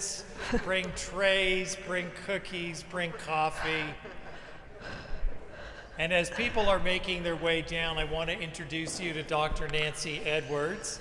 assistants, bring trays, bring cookies, bring coffee. And as people are making their way down, I want to introduce you to Dr. Nancy Edwards.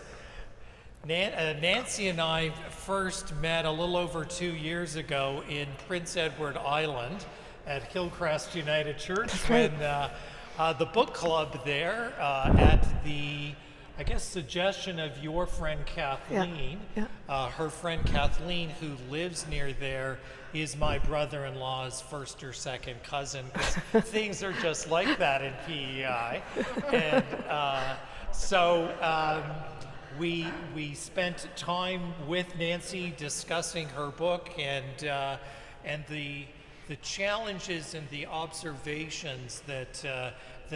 Nancy and I first met a little over 2 years ago in Prince Edward Island at Hillcrest United Church when the book club there at the, I guess, suggestion of your friend Kathleen. Her friend Kathleen, who lives near there, is my brother-in-law's first or second cousin, because things are just like that in PEI. And we spent time with Nancy discussing her book and the challenges and the observations that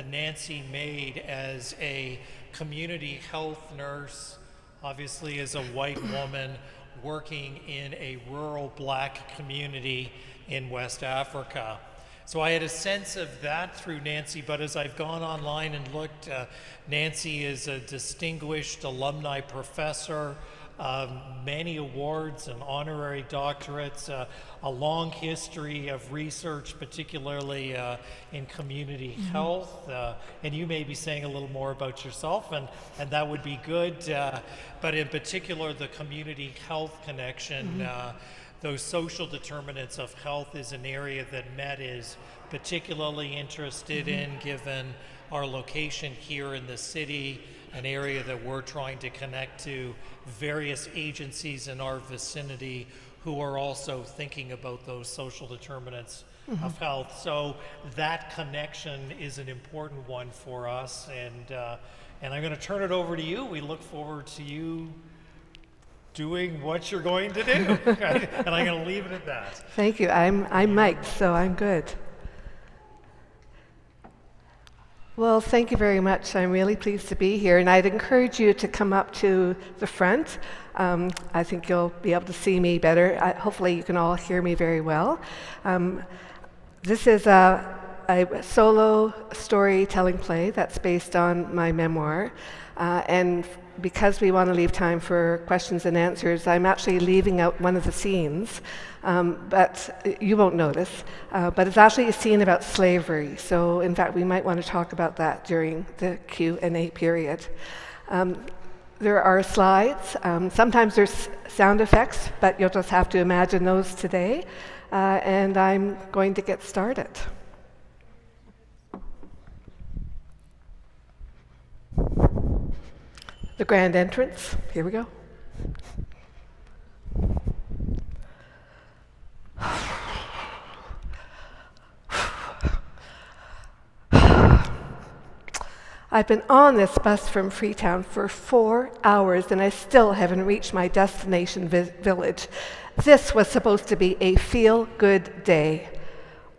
Nancy made as a community health nurse, obviously as a white woman working in a rural black community in West Africa. So I had a sense of that through Nancy, but as I've gone online and looked, Nancy is a distinguished alumni professor, many awards and honorary doctorates, a long history of research, particularly in community health. And you may be saying a little more about yourself, and that would be good. But in particular, the community health connection, those social determinants of health is an area that Met is particularly interested in, given our location here in the city, an area that we're trying to connect to various agencies in our vicinity who are also thinking about those social determinants of health. So that connection is an important one for us, and I'm going to turn it over to you. We look forward to you doing what you're going to do, right? And I'm going to leave it at that. Thank you. I'm mic'd, so I'm good. Well, thank you very much. I'm really pleased to be here, and I'd encourage you to come up to the front. I think you'll be able to see me better. Hopefully you can all hear me very well. This is a solo storytelling play that's based on my memoir, and because we want to leave time for questions and answers, I'm actually leaving out one of the scenes, but you won't notice. But it's actually a scene about slavery. So in fact, we might want to talk about that during the Q&A period. There are slides. Sometimes there's sound effects, but you'll just have to imagine those today. And I'm going to get started. The grand entrance, here we go. I've been on this bus from Freetown for 4 hours and I still haven't reached my destination village. This was supposed to be a feel-good day.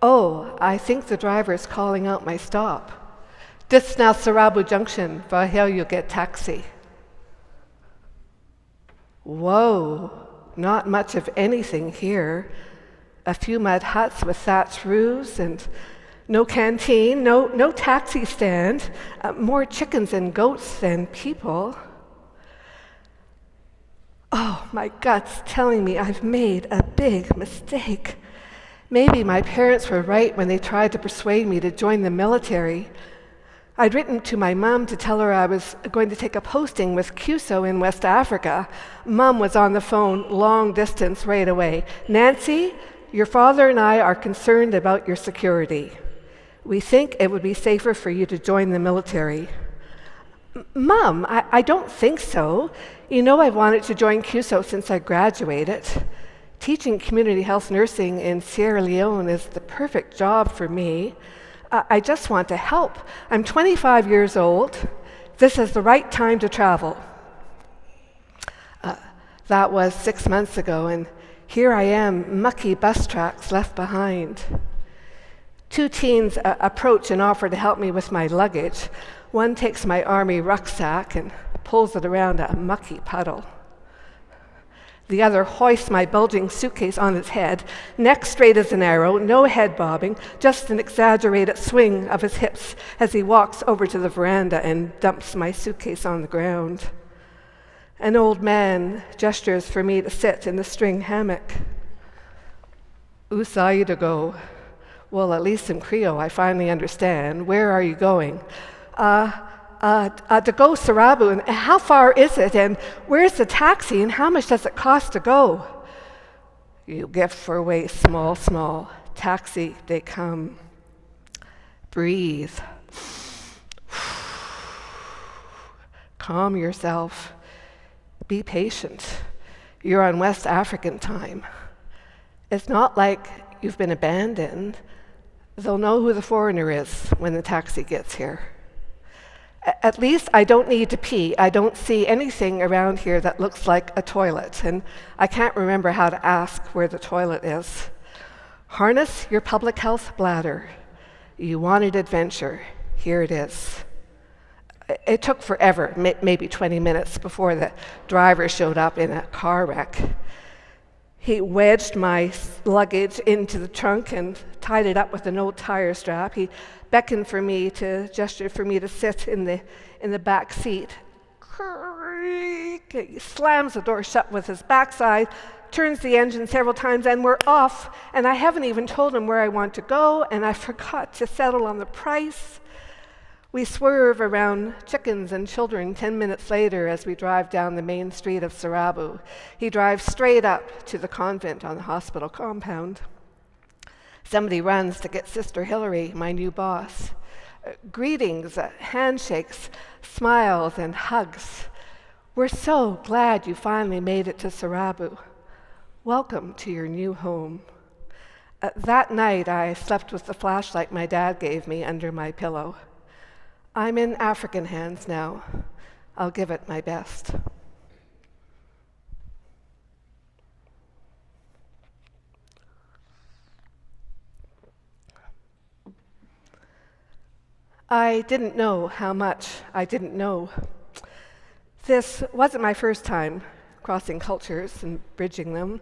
Oh, I think the driver is calling out my stop. This now Sarabu Junction, for here you get taxi. Whoa, not much of anything here. A few mud huts with thatched roofs and no canteen, no taxi stand, more chickens and goats than people. Oh, my gut's telling me I've made a big mistake. Maybe my parents were right when they tried to persuade me to join the military. I'd written to my mom to tell her I was going to take a posting with CUSO in West Africa. Mom was on the phone long distance right away. Nancy, your father and I are concerned about your security. We think it would be safer for you to join the military. Mom, I don't think so. You know I've wanted to join CUSO since I graduated. Teaching community health nursing in Sierra Leone is the perfect job for me. I just want to help. I'm 25 years old. This is the right time to travel. That was 6 months ago, and here I am, mucky bus tracks left behind. 2 teens approach and offer to help me with my luggage. One takes my army rucksack and pulls it around a mucky puddle. The other hoists my bulging suitcase on his head, neck straight as an arrow, no head bobbing, just an exaggerated swing of his hips as he walks over to the veranda and dumps my suitcase on the ground. An old man gestures for me to sit in the string hammock. Usai to go. Well, at least in Creole, I finally understand. Where are you going? To go Sarabu, and how far is it? And where's the taxi? And how much does it cost to go? You gift for way small, small. Taxi, they come. Breathe. Calm yourself. Be patient. You're on West African time. It's not like you've been abandoned. They'll know who the foreigner is when the taxi gets here. At least I don't need to pee. I don't see anything around here that looks like a toilet, and I can't remember how to ask where the toilet is. Harness your public health bladder. You wanted adventure. Here it is. It took forever, maybe 20 minutes, before the driver showed up in a car wreck. He wedged my luggage into the trunk and tied it up with an old tire strap. He beckoned for me to gesture for me to sit in the back seat. He slams the door shut with his backside, turns the engine several times, and we're off. And I haven't even told him where I want to go, and I forgot to settle on the price. We swerve around chickens and children 10 minutes later as we drive down the main street of Sarabu. He drives straight up to the convent on the hospital compound. Somebody runs to get Sister Hillary, my new boss. Greetings, handshakes, smiles, and hugs. We're so glad you finally made it to Sarabu. Welcome to your new home. That night, I slept with the flashlight my dad gave me under my pillow. I'm in African hands now. I'll give it my best. I didn't know how much I didn't know. This wasn't my first time crossing cultures and bridging them.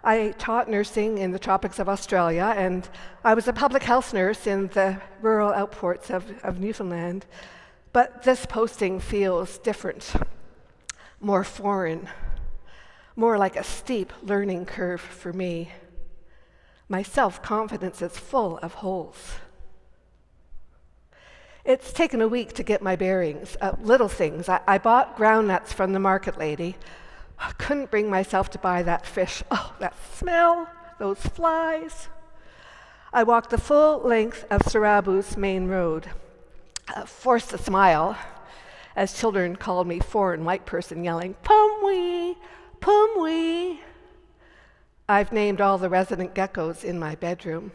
I taught nursing in the tropics of Australia, and I was a public health nurse in the rural outports of Newfoundland. But this posting feels different, more foreign, more like a steep learning curve for me. My self-confidence is full of holes. It's taken a week to get my bearings, little things. I bought groundnuts from the market lady. I couldn't bring myself to buy that fish. Oh, that smell, those flies. I walked the full length of Sarabu's main road, forced a smile as children called me foreign white person yelling, "Pumwee, Pumwee." I've named all the resident geckos in my bedroom.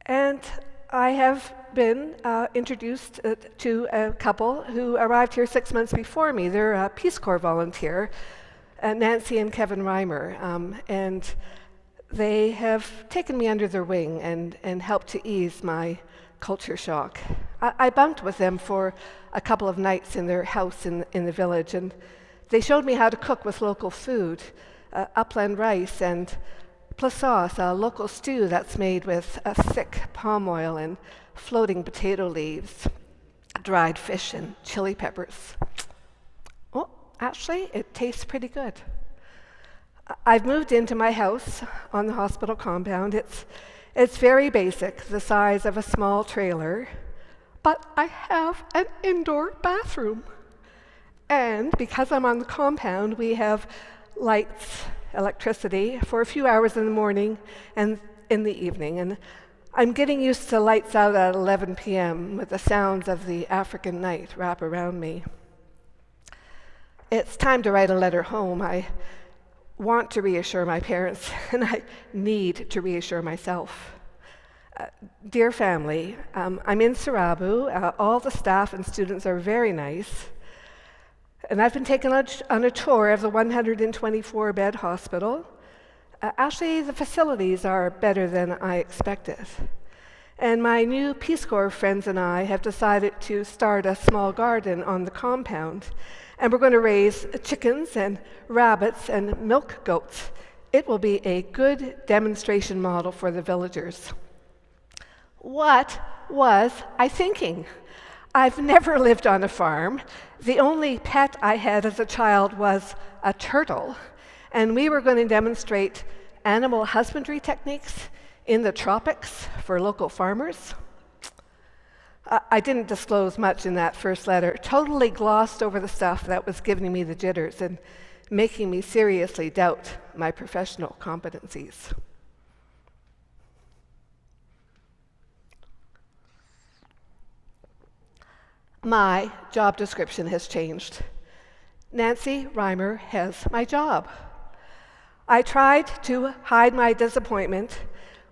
And I have been introduced to a couple who arrived here 6 months before me. They're a Peace Corps volunteer, Nancy and Kevin Reimer, and they have taken me under their wing and helped to ease my culture shock. I bunked with them for a couple of nights in their house in the village, and they showed me how to cook with local food, upland rice and plasauce, a local stew that's made with a thick palm oil and floating potato leaves, dried fish and chili peppers. Oh, actually, it tastes pretty good. I've moved into my house on the hospital compound. It's very basic, the size of a small trailer, but I have an indoor bathroom. And because I'm on the compound, we have lights, electricity for a few hours in the morning and in the evening. And I'm getting used to lights out at 11 p.m. with the sounds of the African night wrap around me. It's time to write a letter home. I want to reassure my parents, and I need to reassure myself. Dear family, I'm in Sarabu. All the staff and students are very nice. And I've been taken on a tour of the 124-bed hospital. Actually, the facilities are better than I expected. And my new Peace Corps friends and I have decided to start a small garden on the compound. And we're going to raise chickens and rabbits and milk goats. It will be a good demonstration model for the villagers. What was I thinking? I've never lived on a farm. The only pet I had as a child was a turtle, and we were going to demonstrate animal husbandry techniques in the tropics for local farmers. I didn't disclose much in that first letter, totally glossed over the stuff that was giving me the jitters and making me seriously doubt my professional competencies. My job description has changed. Nancy Reimer has my job. I tried to hide my disappointment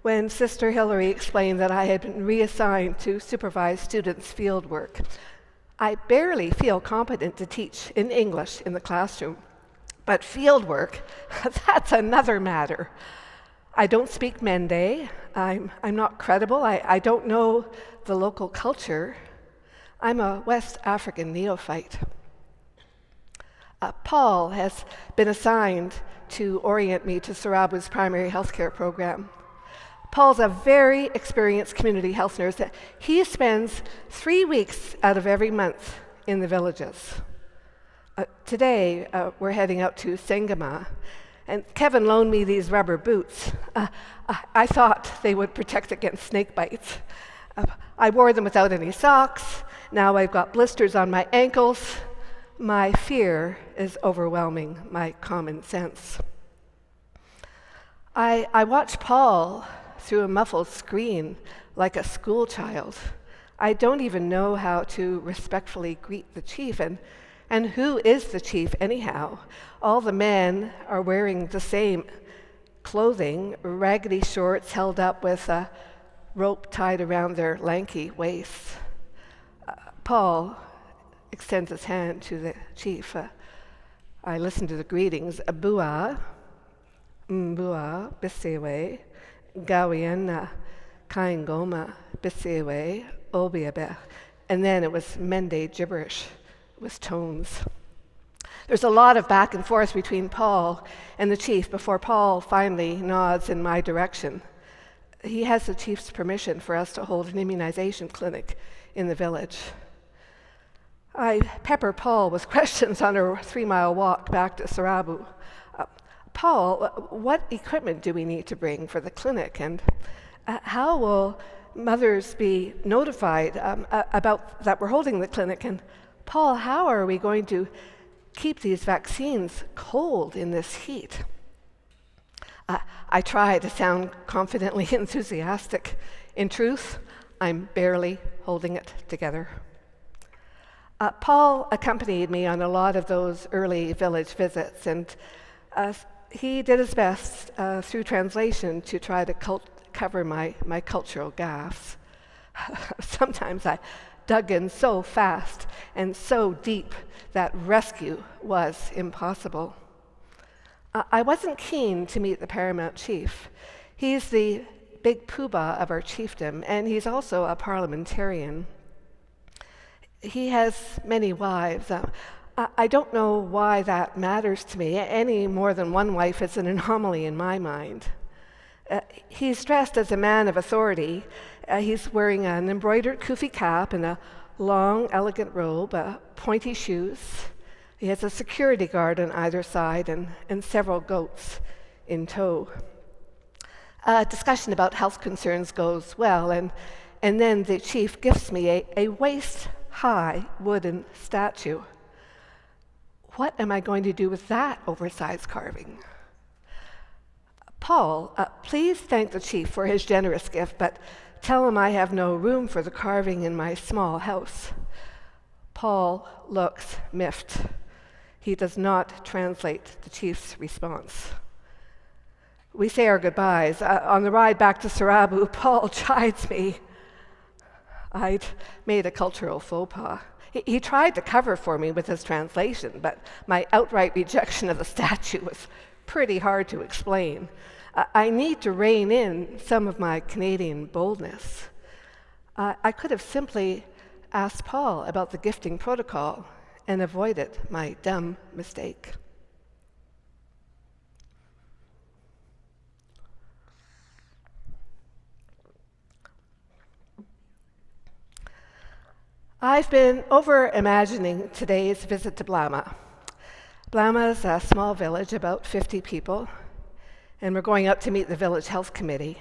when Sister Hillary explained that I had been reassigned to supervise students' field work. I barely feel competent to teach in English in the classroom, but field work, that's another matter. I don't speak Mende. I'm not credible. I don't know the local culture. I'm a West African neophyte. Paul has been assigned to orient me to Sarabu's primary health care program. Paul's a very experienced community health nurse. He spends 3 weeks out of every month in the villages. Today, we're heading out to Sangama, and Kevin loaned me these rubber boots. I thought they would protect against snake bites. I wore them without any socks. Now I've got blisters on my ankles. My fear is overwhelming my common sense. I watch Paul through a muffled screen like a school child. I don't even know how to respectfully greet the chief, and who is the chief anyhow? All the men are wearing the same clothing, raggedy shorts held up with a rope tied around their lanky waists. Paul extends his hand to the chief. I listen to the greetings. Bua, Mbua, Bisewe, Gawiana, Kaingoma, Bisewe, Obiabe. And then it was Mende gibberish with tones. There's a lot of back and forth between Paul and the chief before Paul finally nods in my direction. He has the chief's permission for us to hold an immunization clinic in the village. I pepper Paul with questions on our 3-mile walk back to Sarabu. Paul, what equipment do we need to bring for the clinic, and how will mothers be notified about that we're holding the clinic? And Paul, how are we going to keep these vaccines cold in this heat? I try to sound confidently enthusiastic. In truth, I'm barely holding it together. Paul accompanied me on a lot of those early village visits, and he did his best through translation to try to cover my cultural gaffes. Sometimes I dug in so fast and so deep that rescue was impossible. I wasn't keen to meet the paramount chief. He's the big poobah of our chiefdom, and he's also a parliamentarian. He has many wives. I don't know why that matters to me. Any more than one wife is an anomaly in my mind. He's dressed as a man of authority. He's wearing an embroidered kufi cap and a long, elegant robe, pointy shoes. He has a security guard on either side and several goats in tow. Discussion about health concerns goes well, and then the chief gifts me a waist-high wooden statue. What am I going to do with that oversized carving? Paul, please thank the chief for his generous gift, but tell him I have no room for the carving in my small house. Paul looks miffed. He does not translate the chief's response. We say our goodbyes. On the ride back to Sarabu, Paul chides me. I'd made a cultural faux pas. He tried to cover for me with his translation, but my outright rejection of the statue was pretty hard to explain. I need to rein in some of my Canadian boldness. I could have simply asked Paul about the gifting protocol and avoided my dumb mistake. I've been over-imagining today's visit to Blama. Blama is a small village, about 50 people, and we're going out to meet the village health committee.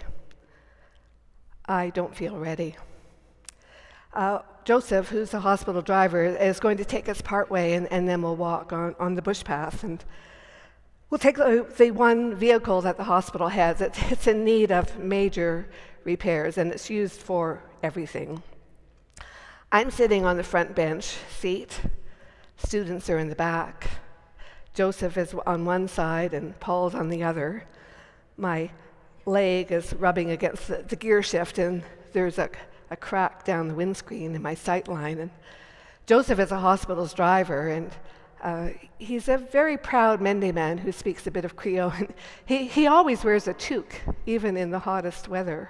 I don't feel ready. Joseph, who's the hospital driver, is going to take us part way, and then we'll walk on the bush path. And we'll take the one vehicle that the hospital has. It's in need of major repairs, and it's used for everything. I'm sitting on the front bench seat. Students are in the back. Joseph is on one side, and Paul's on the other. My leg is rubbing against the gear shift, and there's a crack down the windscreen in my sight line. And Joseph is a hospital's driver, and he's a very proud Mende man who speaks a bit of Creole. And he always wears a toque, even in the hottest weather.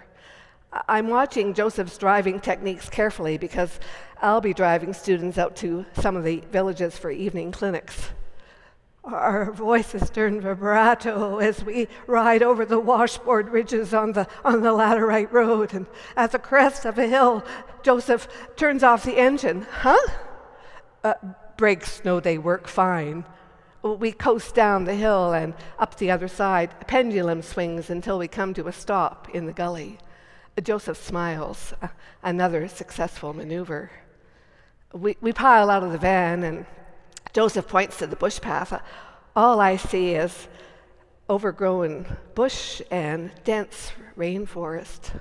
I'm watching Joseph's driving techniques carefully because I'll be driving students out to some of the villages for evening clinics. Our voices turn vibrato as we ride over the washboard ridges on the laterite road, and at the crest of a hill, Joseph turns off the engine. Brakes know they work fine. We coast down the hill and up the other side. A pendulum swings until we come to a stop in the gully. Joseph smiles, another successful maneuver. We pile out of the van, and Joseph points to the bush path. All I see is overgrown bush and dense rainforest.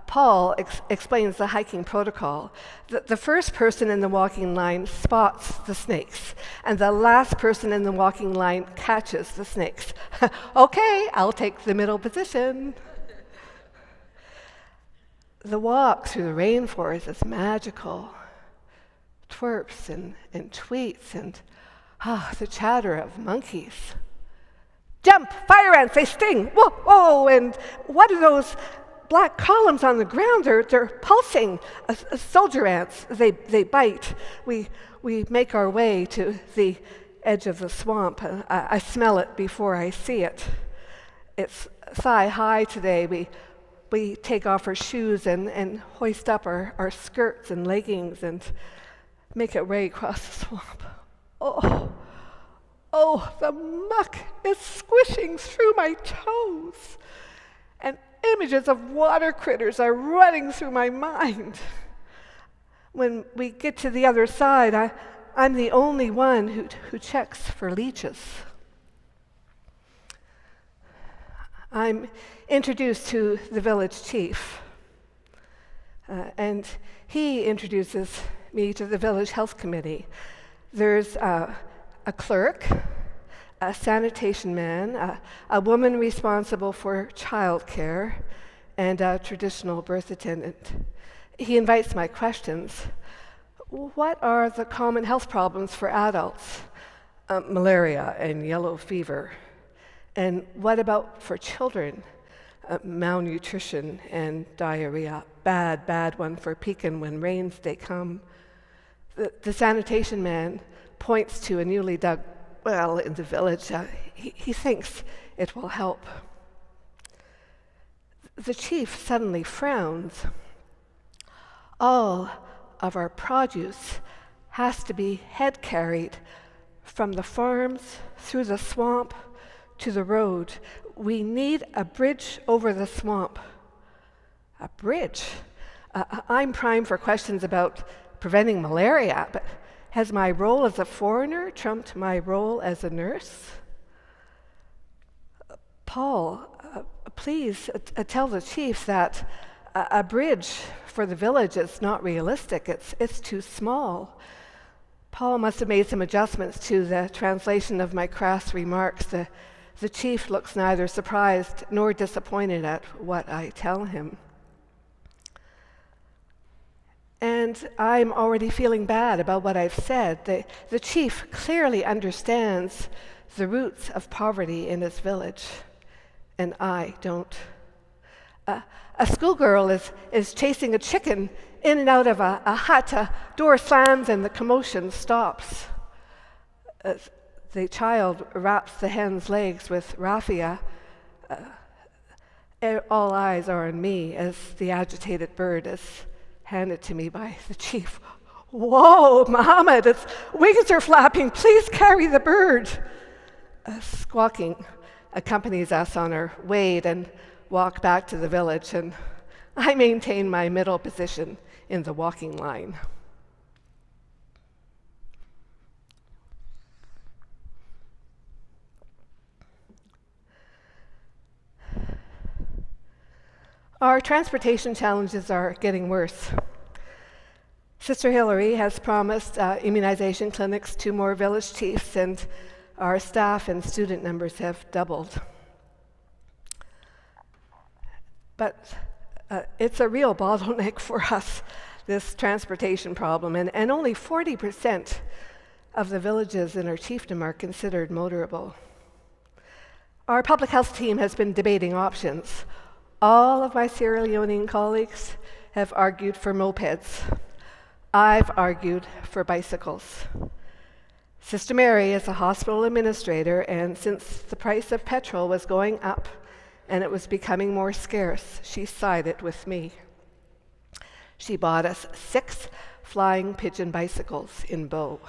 Paul explains the hiking protocol. The first person in the walking line spots the snakes, and the last person in the walking line catches the snakes. Okay, I'll take the middle position. The walk through the rainforest is magical. Twerps and tweets and the chatter of monkeys. Jump! Fire ants! They sting! Whoa! Whoa! And what are those black columns on the ground? They're pulsing. Soldier ants. They bite. We make our way to the edge of the swamp. I smell it before I see it. It's thigh high today. We take off our shoes and hoist up our skirts and leggings and make our way across the swamp. Oh, the muck is squishing through my toes, and images of water critters are running through my mind. When we get to the other side, I'm the only one who checks for leeches. I'm introduced to the village chief, and he introduces me to the village health committee. There's a clerk, a sanitation man, a woman responsible for childcare, and a traditional birth attendant. He invites my questions. What are the common health problems for adults? Malaria and yellow fever. And what about for children? Malnutrition and diarrhea. Bad one for Pekin when rains they come. The sanitation man points to a newly dug well in the village. He thinks it will help. The chief suddenly frowns. All of our produce has to be head carried from the farms through the swamp to the road. We need a bridge over the swamp. A bridge? I'm primed for questions about preventing malaria, but has my role as a foreigner trumped my role as a nurse? Paul, please tell the chief that a bridge for the village is not realistic. It's too small. Paul must have made some adjustments to the translation of my crass remarks. The chief looks neither surprised nor disappointed at what I tell him. And I'm already feeling bad about what I've said. The chief clearly understands the roots of poverty in his village, and I don't. A schoolgirl is chasing a chicken in and out of a hut. A door slams and the commotion stops. The child wraps the hen's legs with raffia. All eyes are on me as the agitated bird is handed to me by the chief. "Whoa, Mohammed, its wings are flapping. Please carry the bird." Squawking accompanies us on our way and walk back to the village, and I maintain my middle position in the walking line. Our transportation challenges are getting worse. Sister Hillary has promised immunization clinics to more village chiefs, and our staff and student numbers have doubled. But it's a real bottleneck for us, this transportation problem, and only 40% of the villages in our chiefdom are considered motorable. Our public health team has been debating options. All of my Sierra Leonean colleagues have argued for mopeds. I've argued for bicycles. Sister Mary is a hospital administrator, and since the price of petrol was going up and it was becoming more scarce, she sided with me. She bought us 6 flying pigeon bicycles in Bow.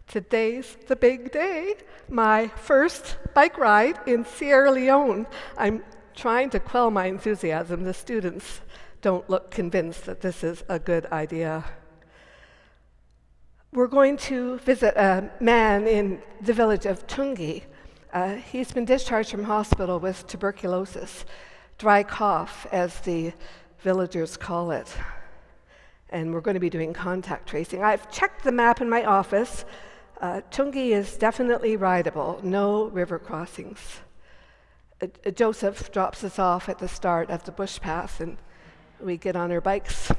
Today's the big day, my first bike ride in Sierra Leone. I'm trying to quell my enthusiasm. The students don't look convinced that this is a good idea. We're going to visit a man in the village of Tungi. He's been discharged from hospital with tuberculosis, dry cough, as the villagers call it. And we're going to be doing contact tracing. I've checked the map in my office. Tungi is definitely rideable, no river crossings. Joseph drops us off at the start of the bush path, and we get on our bikes.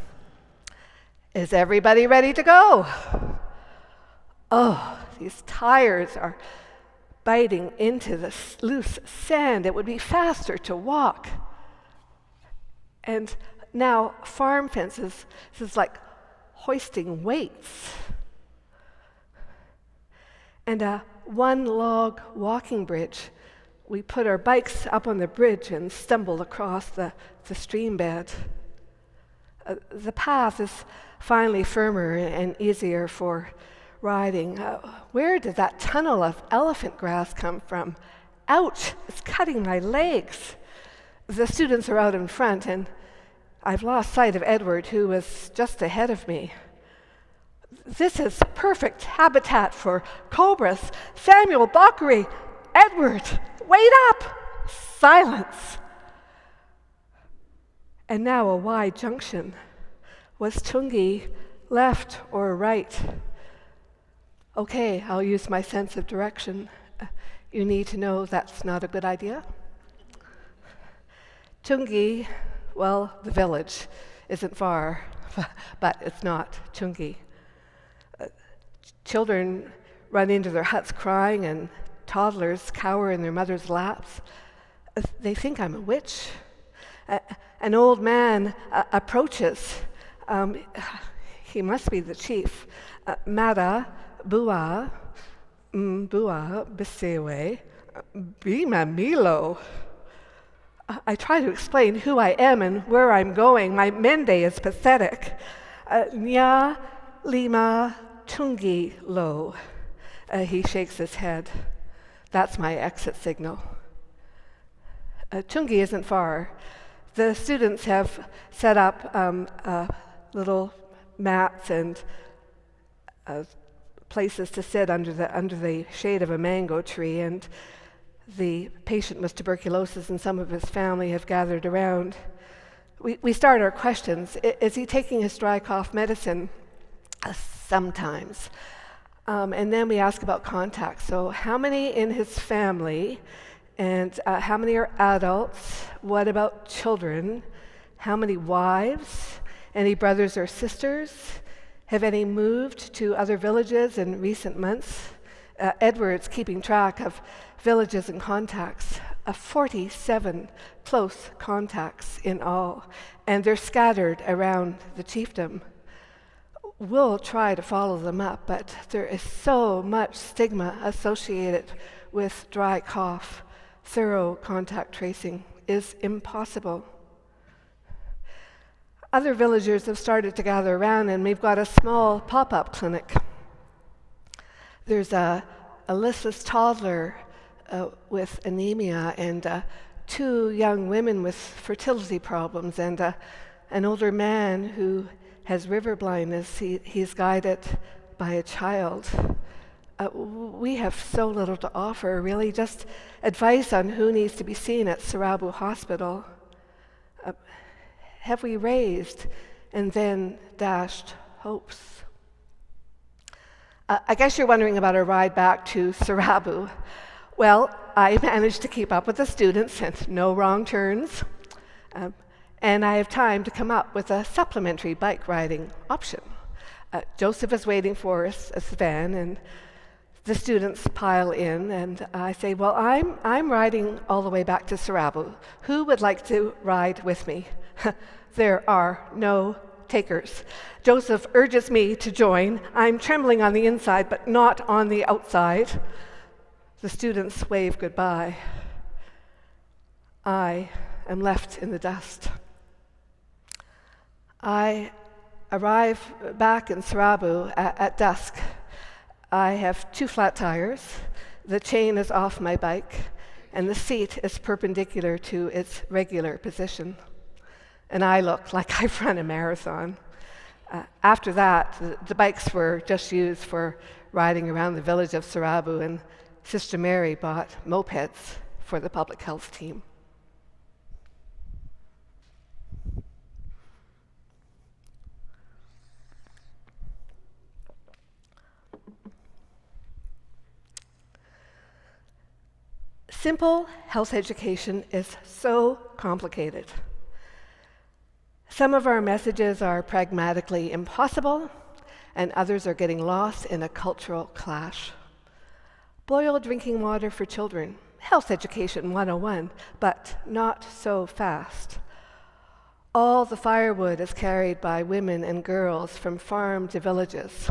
Is everybody ready to go? Oh, these tires are biting into the loose sand. It would be faster to walk. And now farm fences, this is like hoisting weights. And a one-log walking bridge. We put our bikes up on the bridge and stumbled across the stream bed. The path is finally firmer and easier for riding. Where did that tunnel of elephant grass come from? Ouch, it's cutting my legs. The students are out in front, and I've lost sight of Edward, who was just ahead of me. This is perfect habitat for cobras. Samuel, Bakary, Edward, wait up! Silence. And now a wide junction. Was Tungi left or right? Okay, I'll use my sense of direction. You need to know that's not a good idea. Tungi, well, the village isn't far, but it's not Tungi. Children run into their huts crying, and toddlers cower in their mother's laps. They think I'm a witch. An old man approaches. He must be the chief. Mada, Bua, Bisewe, Bima Milo. I try to explain who I am and where I'm going. My Mende is pathetic. Nya Lima Tungi Lo. He shakes his head. That's my exit signal. Tungi isn't far. The students have set up little mats and places to sit under the shade of a mango tree, and the patient with tuberculosis and some of his family have gathered around. We start our questions. Is he taking his dry cough medicine? Sometimes. And then we ask about contacts. So how many in his family, and how many are adults? What about children? How many wives? Any brothers or sisters? Have any moved to other villages in recent months? Edward's keeping track of villages and contacts, 47 close contacts in all, and they're scattered around the chiefdom. We'll try to follow them up, but there is so much stigma associated with dry cough. Thorough contact tracing is impossible. Other villagers have started to gather around, and we've got a small pop-up clinic. There's a listless toddler with anemia, and 2 young women with fertility problems, and an older man who has river blindness. He's guided by a child. We have so little to offer, really, just advice on who needs to be seen at Sarabu Hospital. Have we raised and then dashed hopes? I guess you're wondering about our ride back to Sarabu. Well, I managed to keep up with the students and no wrong turns. And I have time to come up with a supplementary bike riding option. Joseph is waiting for us at the van, and the students pile in, and I say, well, I'm riding all the way back to Sarabu. Who would like to ride with me? There are no takers. Joseph urges me to join. I'm trembling on the inside, but not on the outside. The students wave goodbye. I am left in the dust. I arrive back in Sarabu at dusk. I have 2 flat tires, the chain is off my bike, and the seat is perpendicular to its regular position. And I look like I've run a marathon. After that, the bikes were just used for riding around the village of Sarabu, and Sister Mary bought mopeds for the public health team. Simple health education is so complicated. Some of our messages are pragmatically impossible, and others are getting lost in a cultural clash. Boil drinking water for children, health education 101, but not so fast. All the firewood is carried by women and girls from farm to villages.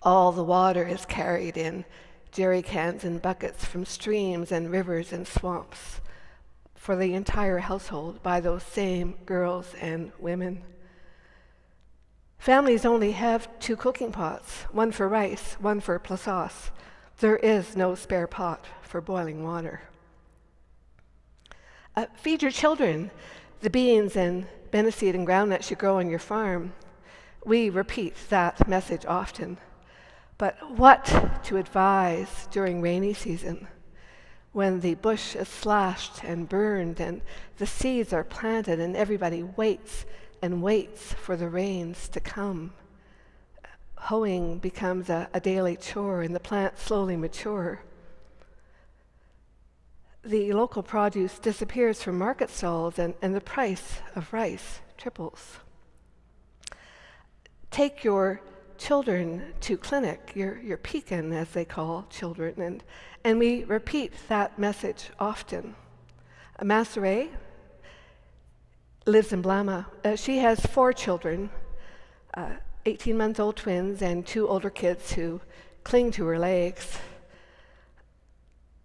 All the water is carried in jerry cans and buckets from streams and rivers and swamps for the entire household by those same girls and women. Families only have 2 cooking pots, one for rice, one for sauce. There is no spare pot for boiling water. Feed your children the beans and beniseed and groundnuts you grow on your farm. We repeat that message often. But what to advise during rainy season, when the bush is slashed and burned and the seeds are planted and everybody waits and waits for the rains to come? Hoeing becomes a daily chore and the plants slowly mature. The local produce disappears from market stalls and the price of rice triples. Take your children to clinic, your pecan, as they call children, and we repeat that message often. Masseray lives in Blama. She has 4 children, 18-month-old twins and 2 older kids who cling to her legs.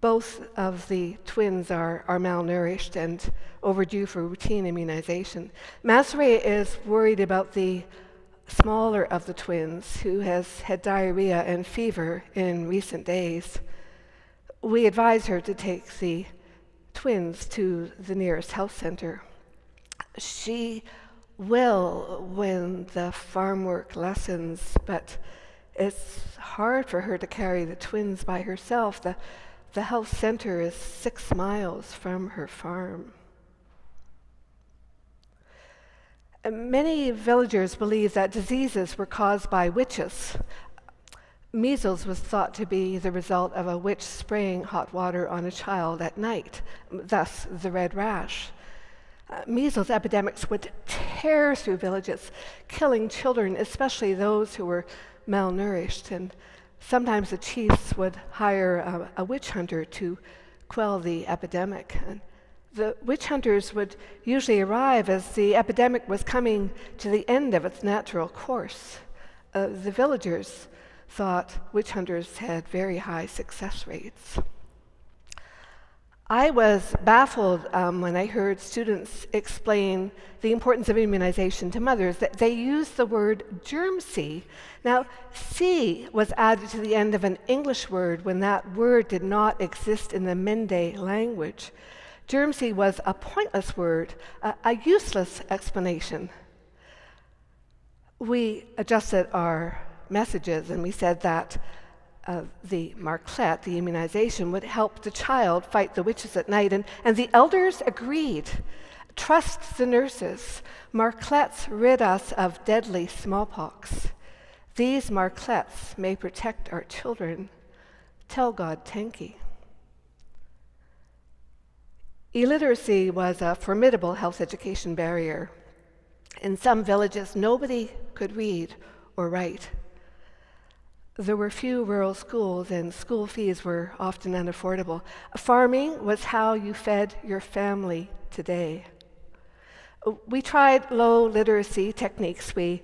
Both of the twins are malnourished and overdue for routine immunization. Masseray is worried about the smaller of the twins, who has had diarrhea and fever in recent days. We advise her to take the twins to the nearest health center. She will when the farm work lessens, but it's hard for her to carry the twins by herself. The health center is 6 miles from her farm. Many villagers believe that diseases were caused by witches. Measles was thought to be the result of a witch spraying hot water on a child at night, thus the red rash. Measles epidemics would tear through villages, killing children, especially those who were malnourished, and sometimes the chiefs would hire a witch hunter to quell the epidemic. And the witch hunters would usually arrive as the epidemic was coming to the end of its natural course. The villagers thought witch hunters had very high success rates. I was baffled when I heard students explain the importance of immunization to mothers. That they used the word germ C. Now, C was added to the end of an English word when that word did not exist in the Mende language. Germ C was a pointless word, a useless explanation. We adjusted our messages and we said that the marclet, the immunization, would help the child fight the witches at night. And the elders agreed. Trust the nurses. Marclets rid us of deadly smallpox. These marclets may protect our children. Tell God thank ye. Illiteracy was a formidable health education barrier. In some villages, nobody could read or write. There were few rural schools, and school fees were often unaffordable. Farming was how you fed your family today. We tried low literacy techniques. We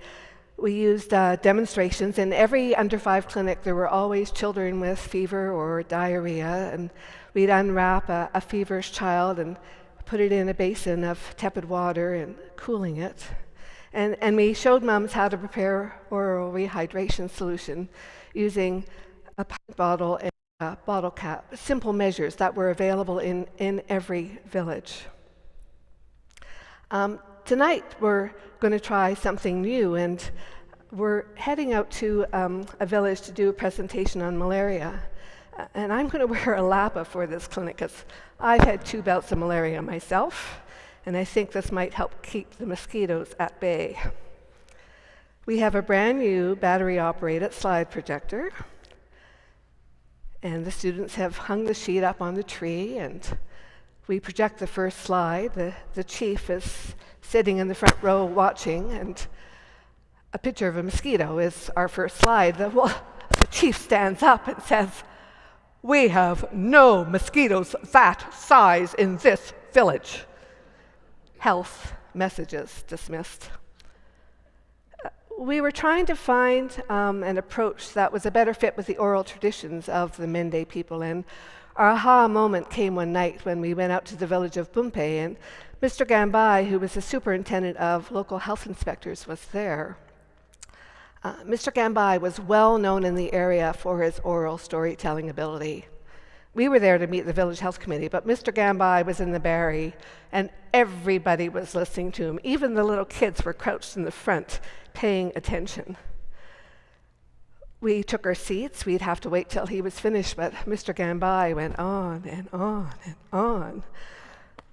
used demonstrations. In every under 5 clinic, there were always children with fever or diarrhea, and we'd unwrap a feverish child and put it in a basin of tepid water and cooling it. And we showed moms how to prepare oral rehydration solution using a pint bottle and a bottle cap, simple measures that were available in every village. Tonight we're going to try something new, and we're heading out to a village to do a presentation on malaria. And I'm going to wear a lapa for this clinic because I've had 2 bouts of malaria myself, and I think this might help keep the mosquitoes at bay. We have a brand new battery-operated slide projector, and the students have hung the sheet up on the tree, and we project the first slide. The chief is sitting in the front row watching, and a picture of a mosquito is our first slide. The chief stands up and says, "We have no mosquitoes that size in this village." Health messages dismissed. We were trying to find an approach that was a better fit with the oral traditions of the Mende people, and our aha moment came one night when we went out to the village of Bumpe, and Mr. Gambai, who was the superintendent of local health inspectors, was there. Mr. Gambai was well known in the area for his oral storytelling ability. We were there to meet the village health committee, but Mr. Gambai was in the barry, and everybody was listening to him. Even the little kids were crouched in the front, paying attention. We took our seats. We'd have to wait till he was finished, but Mr. Gambai went on and on and on.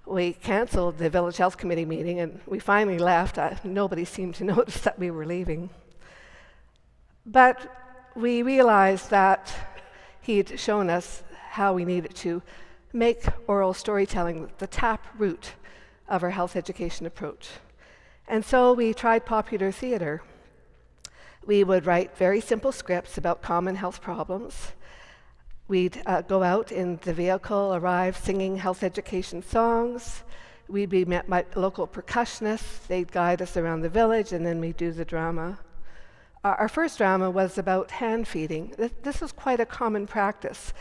We canceled the village health committee meeting, and we finally left. Nobody seemed to notice that we were leaving. But we realized that he'd shown us how we needed to make oral storytelling the tap root of our health education approach. And so we tried popular theater. We would write very simple scripts about common health problems. We'd go out in the vehicle, arrive singing health education songs. We'd be met by local percussionists. They'd guide us around the village, and then we'd do the drama. Our first drama was about hand feeding. This was quite a common practice.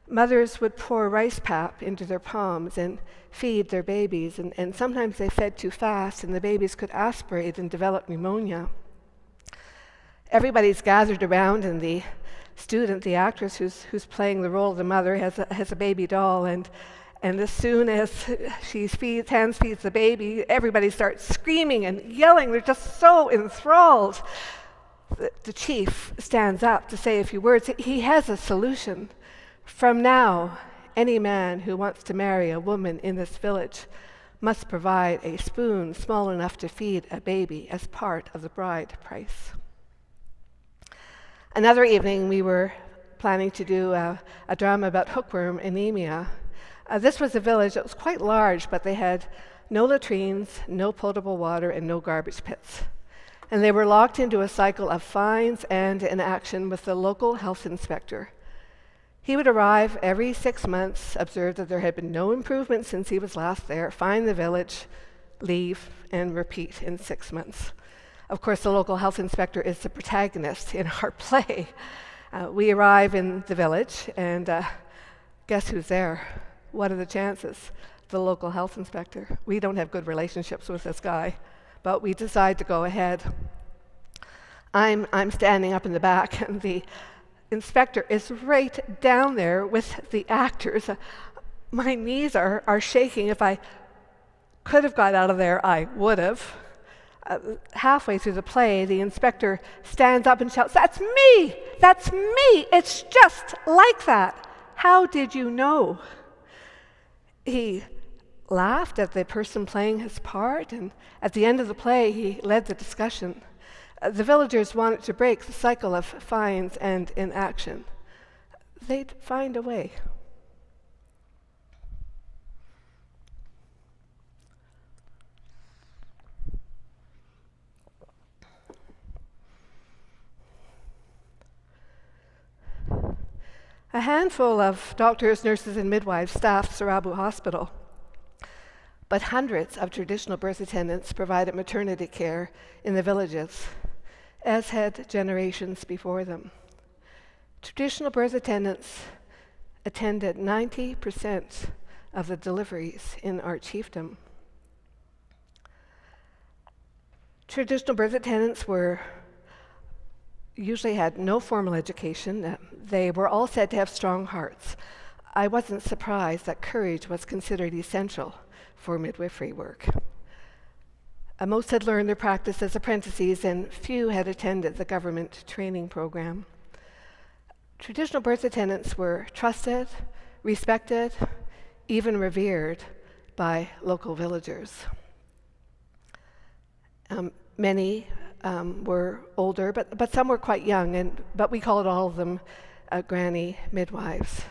Mothers would pour rice pap into their palms and feed their babies, and sometimes they fed too fast, and the babies could aspirate and develop pneumonia. Everybody's gathered around, and the student, the actress who's playing the role of the mother, has a baby doll, and as soon as she hands feeds the baby, everybody starts screaming and yelling. They're just so enthralled. The chief stands up to say a few words. He has a solution. From now, any man who wants to marry a woman in this village must provide a spoon small enough to feed a baby as part of the bride price. Another evening, we were planning to do a drama about hookworm anemia. This was a village that was quite large, but they had no latrines, no potable water, and no garbage pits. And they were locked into a cycle of fines and inaction with the local health inspector. He would arrive every 6 months, observe that there had been no improvement since he was last there, find the village, leave, and repeat in 6 months. Of course, the local health inspector is the protagonist in our play. We arrive in the village, and guess who's there? what are the chances? The local health inspector. We don't have good relationships with this guy, but we decide to go ahead. I'm standing up in the back, and the inspector is right down there with the actors. My knees are shaking. If I could have got out of there, I would have. Halfway through the play, the inspector stands up and shouts, "That's me! That's me! It's just like that! How did you know?" He laughed at the person playing his part, and at the end of the play, he led the discussion. The villagers wanted to break the cycle of fines and inaction. They'd find a way. A handful of doctors, nurses, and midwives staffed Sarabu Hospital, but hundreds of traditional birth attendants provided maternity care in the villages, as had generations before them. Traditional birth attendants attended 90% of the deliveries in our chiefdom. Traditional birth attendants usually had no formal education. They were all said to have strong hearts. I wasn't surprised that courage was considered essential for midwifery work. Most had learned their practice as apprentices, and few had attended the government training program. Traditional birth attendants were trusted, respected, even revered by local villagers. Many were older, but some were quite young, but we called all of them granny midwives.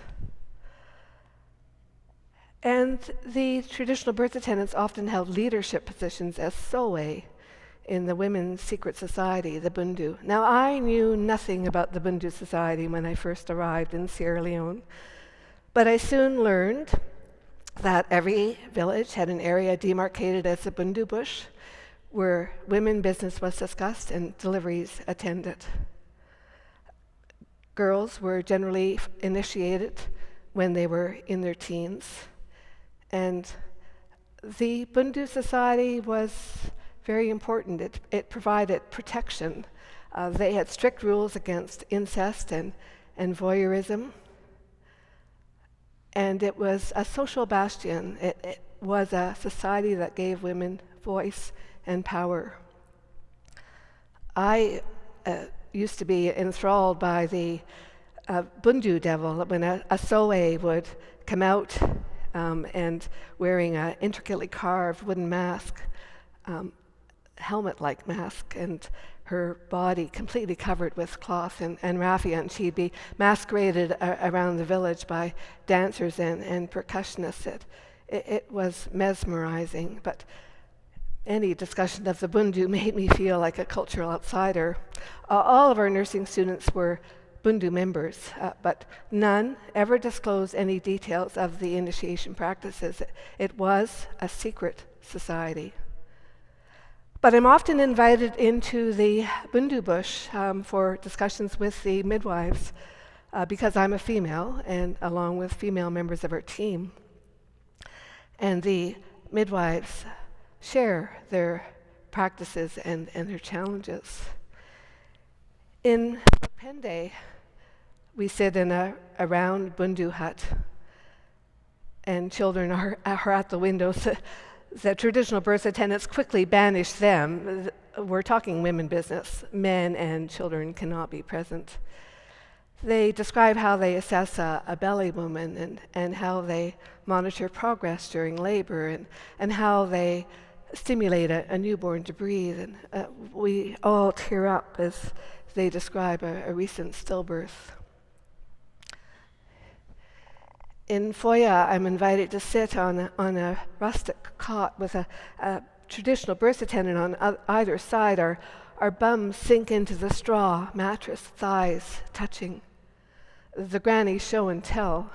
And the traditional birth attendants often held leadership positions as soe in the women's secret society, the Bundu. Now, I knew nothing about the Bundu society when I first arrived in Sierra Leone, but I soon learned that every village had an area demarcated as the Bundu bush, where women business was discussed and deliveries attended. Girls were generally initiated when they were in their teens, and the Bundu society was very important. It provided protection. They had strict rules against incest and voyeurism, and it was a social bastion. It was a society that gave women voice and power. I used to be enthralled by the Bundu devil when a soe would come out and wearing an intricately carved wooden mask, helmet-like mask, and her body completely covered with cloth and raffia, and she'd be masqueraded around the village by dancers and percussionists. It was mesmerizing, but any discussion of the Bundu made me feel like a cultural outsider. All of our nursing students were Bundu members, but none ever disclosed any details of the initiation practices. It was a secret society. But I'm often invited into the Bundu bush for discussions with the midwives because I'm a female, and along with female members of our team. And the midwives share their practices and their challenges. In Pende, we sit in a round Bundu hut, and children are at the windows. The traditional birth attendants quickly banish them. We're talking women business. Men and children cannot be present. They describe how they assess a belly woman and how they monitor progress during labor and how they stimulate a newborn to breathe. And we all tear up as they describe a recent stillbirth. In Foya, I'm invited to sit on a rustic cot with a traditional birth attendant on either side. Our bums sink into the straw mattress, thighs touching. The grannies show and tell.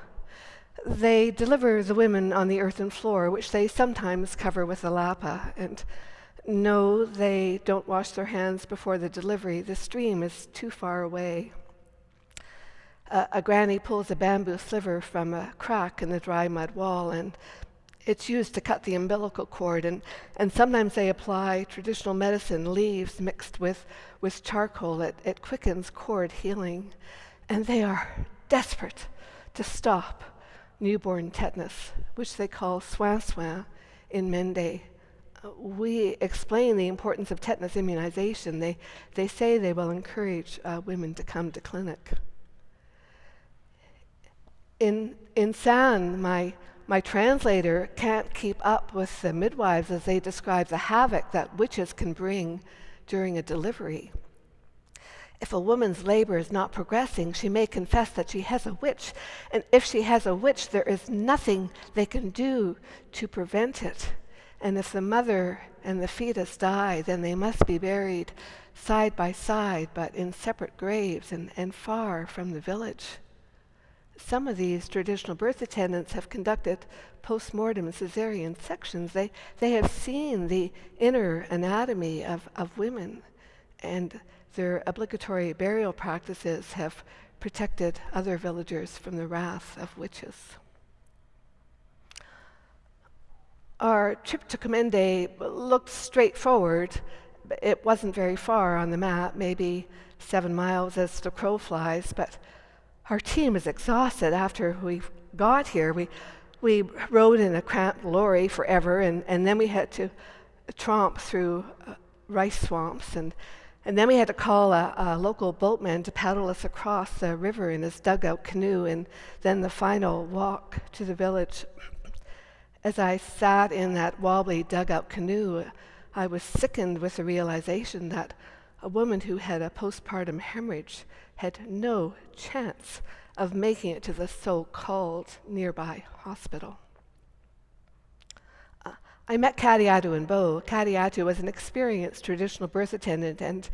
They deliver the women on the earthen floor, which they sometimes cover with a lapa. And no, they don't wash their hands before the delivery. The stream is too far away. A granny pulls a bamboo sliver from a crack in the dry mud wall, and it's used to cut the umbilical cord, and sometimes they apply traditional medicine, leaves mixed with charcoal. It quickens cord healing, and they are desperate to stop newborn tetanus, which they call soin in Mende. We explain the importance of tetanus immunization. They say they will encourage women to come to clinic. In San, my translator can't keep up with the midwives as they describe the havoc that witches can bring during a delivery. If a woman's labor is not progressing, she may confess that she has a witch, and if she has a witch, there is nothing they can do to prevent it. And if the mother and the fetus die, then they must be buried side by side, but in separate graves and far from the village. Some of these traditional birth attendants have conducted post-mortem cesarean sections. They have seen the inner anatomy of women, and their obligatory burial practices have protected other villagers from the wrath of witches. Our trip to Comende looked straightforward. It wasn't very far on the map, maybe 7 miles as the crow flies, but our team was exhausted after we got here. We rode in a cramped lorry forever, and then we had to tromp through rice swamps, and then we had to call a local boatman to paddle us across the river in his dugout canoe, and then the final walk to the village. As I sat in that wobbly dugout canoe, I was sickened with the realization that a woman who had a postpartum hemorrhage had no chance of making it to the so-called nearby hospital. I met Kadiatu in Bo. Kadiatu was an experienced traditional birth attendant, and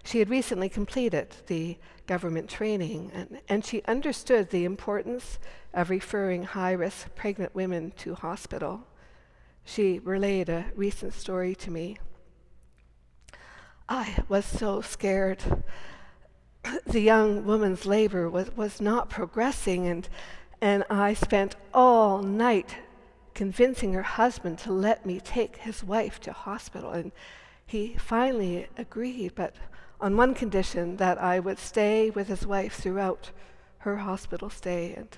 she had recently completed the government training, and she understood the importance of referring high-risk pregnant women to hospital. She relayed a recent story to me. I was so scared. The young woman's labor was not progressing, and I spent all night convincing her husband to let me take his wife to hospital, and he finally agreed, but on one condition, that I would stay with his wife throughout her hospital stay. And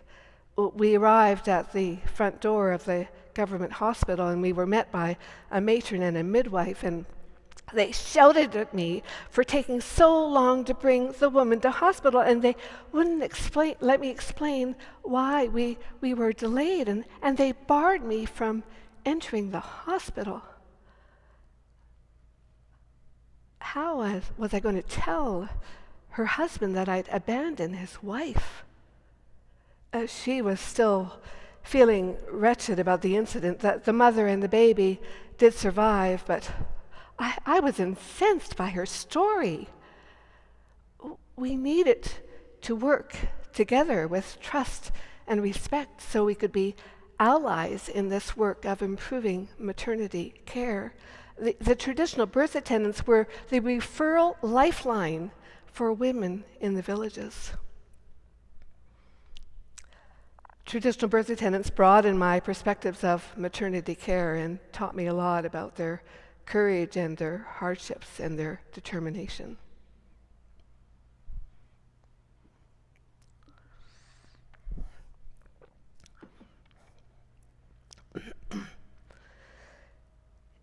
we arrived at the front door of the government hospital, and we were met by a matron and a midwife, and they shouted at me for taking so long to bring the woman to hospital, and they wouldn't let me explain why we were delayed, and they barred me from entering the hospital. How was I going to tell her husband that I'd abandoned his wife? She was still feeling wretched about the incident, that the mother and the baby did survive, but I was incensed by her story. We needed to work together with trust and respect so we could be allies in this work of improving maternity care. The traditional birth attendants were the referral lifeline for women in the villages. Traditional birth attendants broadened my perspectives of maternity care and taught me a lot about their courage and their hardships and their determination.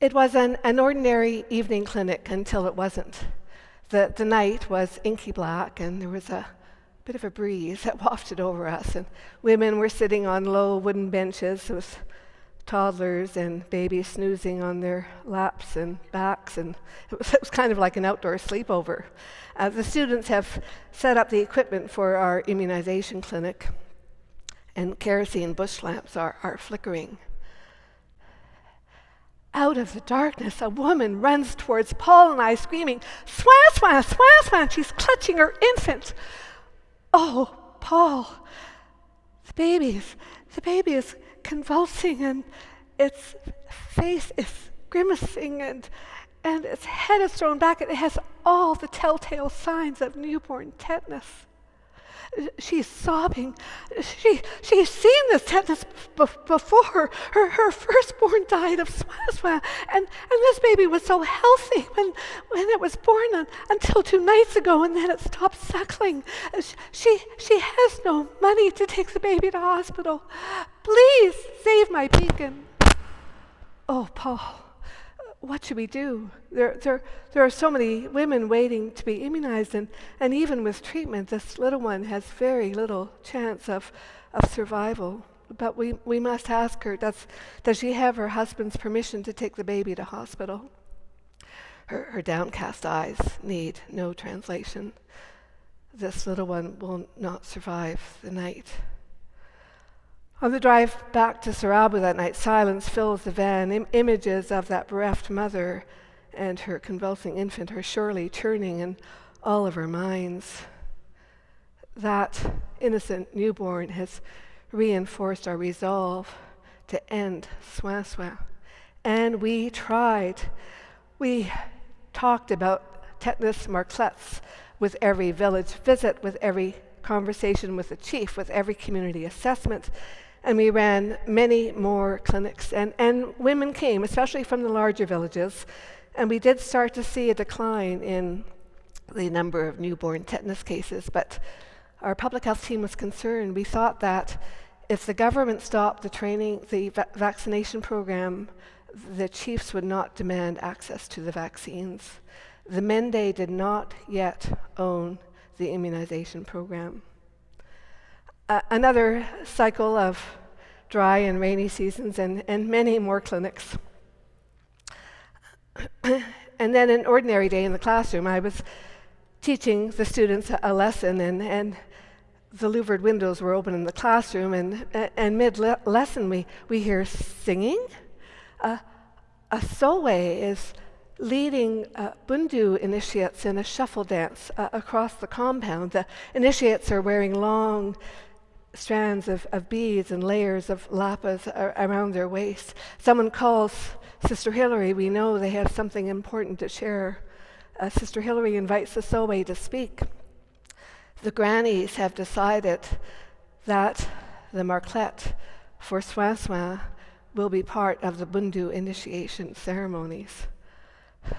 It was an ordinary evening clinic until it wasn't. The night was inky black, and there was a bit of a breeze that wafted over us, and women were sitting on low wooden benches with toddlers and babies snoozing on their laps and backs, and it was kind of like an outdoor sleepover. The students have set up the equipment for our immunization clinic, and kerosene bush lamps are flickering. Out of the darkness, a woman runs towards Paul and I, screaming, "Swan, swan, swan, swan!" She's clutching her infant. "Oh, Paul, the baby is convulsing, and its face is grimacing, and its head is thrown back, and it has all the telltale signs of newborn tetanus." She's sobbing. She's seen this tetanus before. Her firstborn died of swaswa, and this baby was so healthy when it was born until 2 nights ago, and then it stopped suckling. She has no money to take the baby to hospital. Please save my beacon. Oh, Paul, what should we do? There are so many women waiting to be immunized, and even with treatment, this little one has very little chance of survival. But we must ask her, does she have her husband's permission to take the baby to hospital? Her downcast eyes need no translation. This little one will not survive the night. On the drive back to Sarabu that night, silence fills the van. Images of that bereft mother and her convulsing infant are surely churning in all of our minds. That innocent newborn has reinforced our resolve to end swaswa. And we tried. We talked about tetanus marclets with every village visit, with every conversation with the chief, with every community assessment. And we ran many more clinics, and women came, especially from the larger villages, and we did start to see a decline in the number of newborn tetanus cases, but our public health team was concerned. We thought that if the government stopped the vaccination program, the chiefs would not demand access to the vaccines. The Mende did not yet own the immunization program. Another cycle of dry and rainy seasons and many more clinics. And then an ordinary day in the classroom, I was teaching the students a lesson, and the louvered windows were open in the classroom, and mid-lesson we hear singing. A Sowe is leading Bundu initiates in a shuffle dance across the compound. The initiates are wearing long strands of beads and layers of lapas around their waist. Someone calls Sister Hilary. We know they have something important to share. Sister Hilary invites the Sowe to speak. The grannies have decided that the marclet for swaswa will be part of the Bundu initiation ceremonies.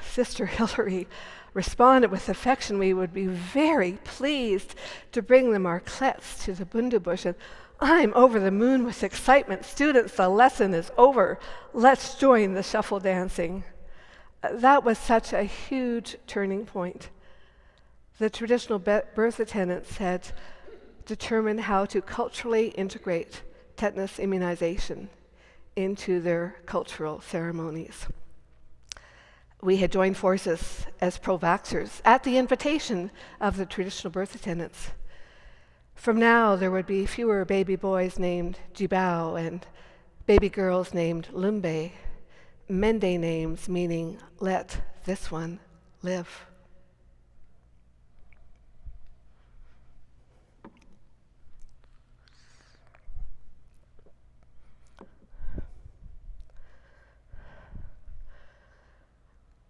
Sister Hilary responded with affection. We would be very pleased to bring the marclets to the Bundu bush, and I'm over the moon with excitement. Students, the lesson is over. Let's join the shuffle dancing. That was such a huge turning point. The traditional birth attendants had determined how to culturally integrate tetanus immunization into their cultural ceremonies. We had joined forces as pro-vaxxers at the invitation of the traditional birth attendants. From now, there would be fewer baby boys named Jibao and baby girls named Lumbe, Mende names meaning let this one live.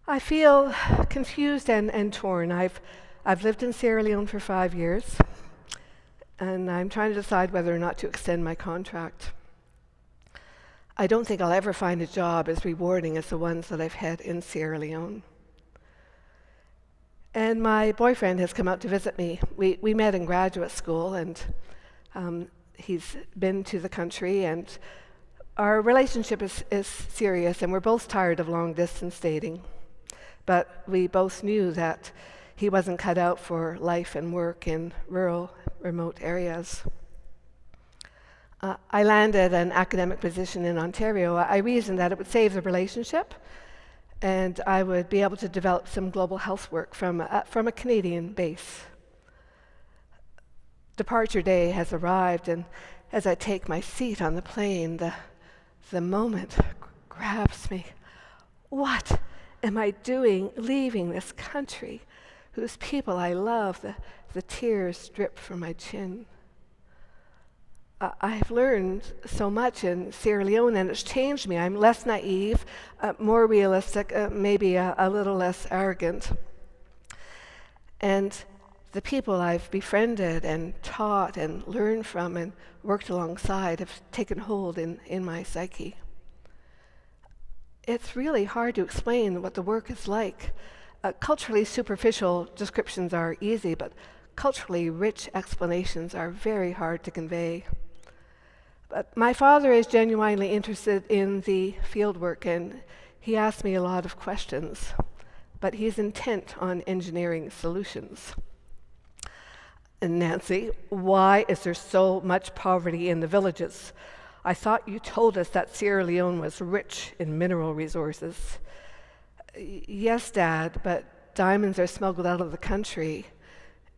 I feel confused and torn. I've lived in Sierra Leone for 5 years, and I'm trying to decide whether or not to extend my contract. I don't think I'll ever find a job as rewarding as the ones that I've had in Sierra Leone. And my boyfriend has come out to visit me. We met in graduate school, and he's been to the country, and our relationship is serious, and we're both tired of long-distance dating. But we both knew that he wasn't cut out for life and work in rural, remote areas. I landed an academic position in Ontario. I reasoned that it would save the relationship, and I would be able to develop some global health work from a Canadian base. Departure day has arrived, and as I take my seat on the plane, the moment grabs me. What am I doing leaving this country whose people I love? The tears drip from my chin. I've learned so much in Sierra Leone, and it's changed me. I'm less naive, more realistic, maybe a little less arrogant. And the people I've befriended and taught and learned from and worked alongside have taken hold in my psyche. It's really hard to explain what the work is like. Culturally superficial descriptions are easy, but culturally rich explanations are very hard to convey. But my father is genuinely interested in the fieldwork, and he asks me a lot of questions, but he's intent on engineering solutions. And Nancy, why is there so much poverty in the villages? I thought you told us that Sierra Leone was rich in mineral resources. Yes, Dad, but diamonds are smuggled out of the country,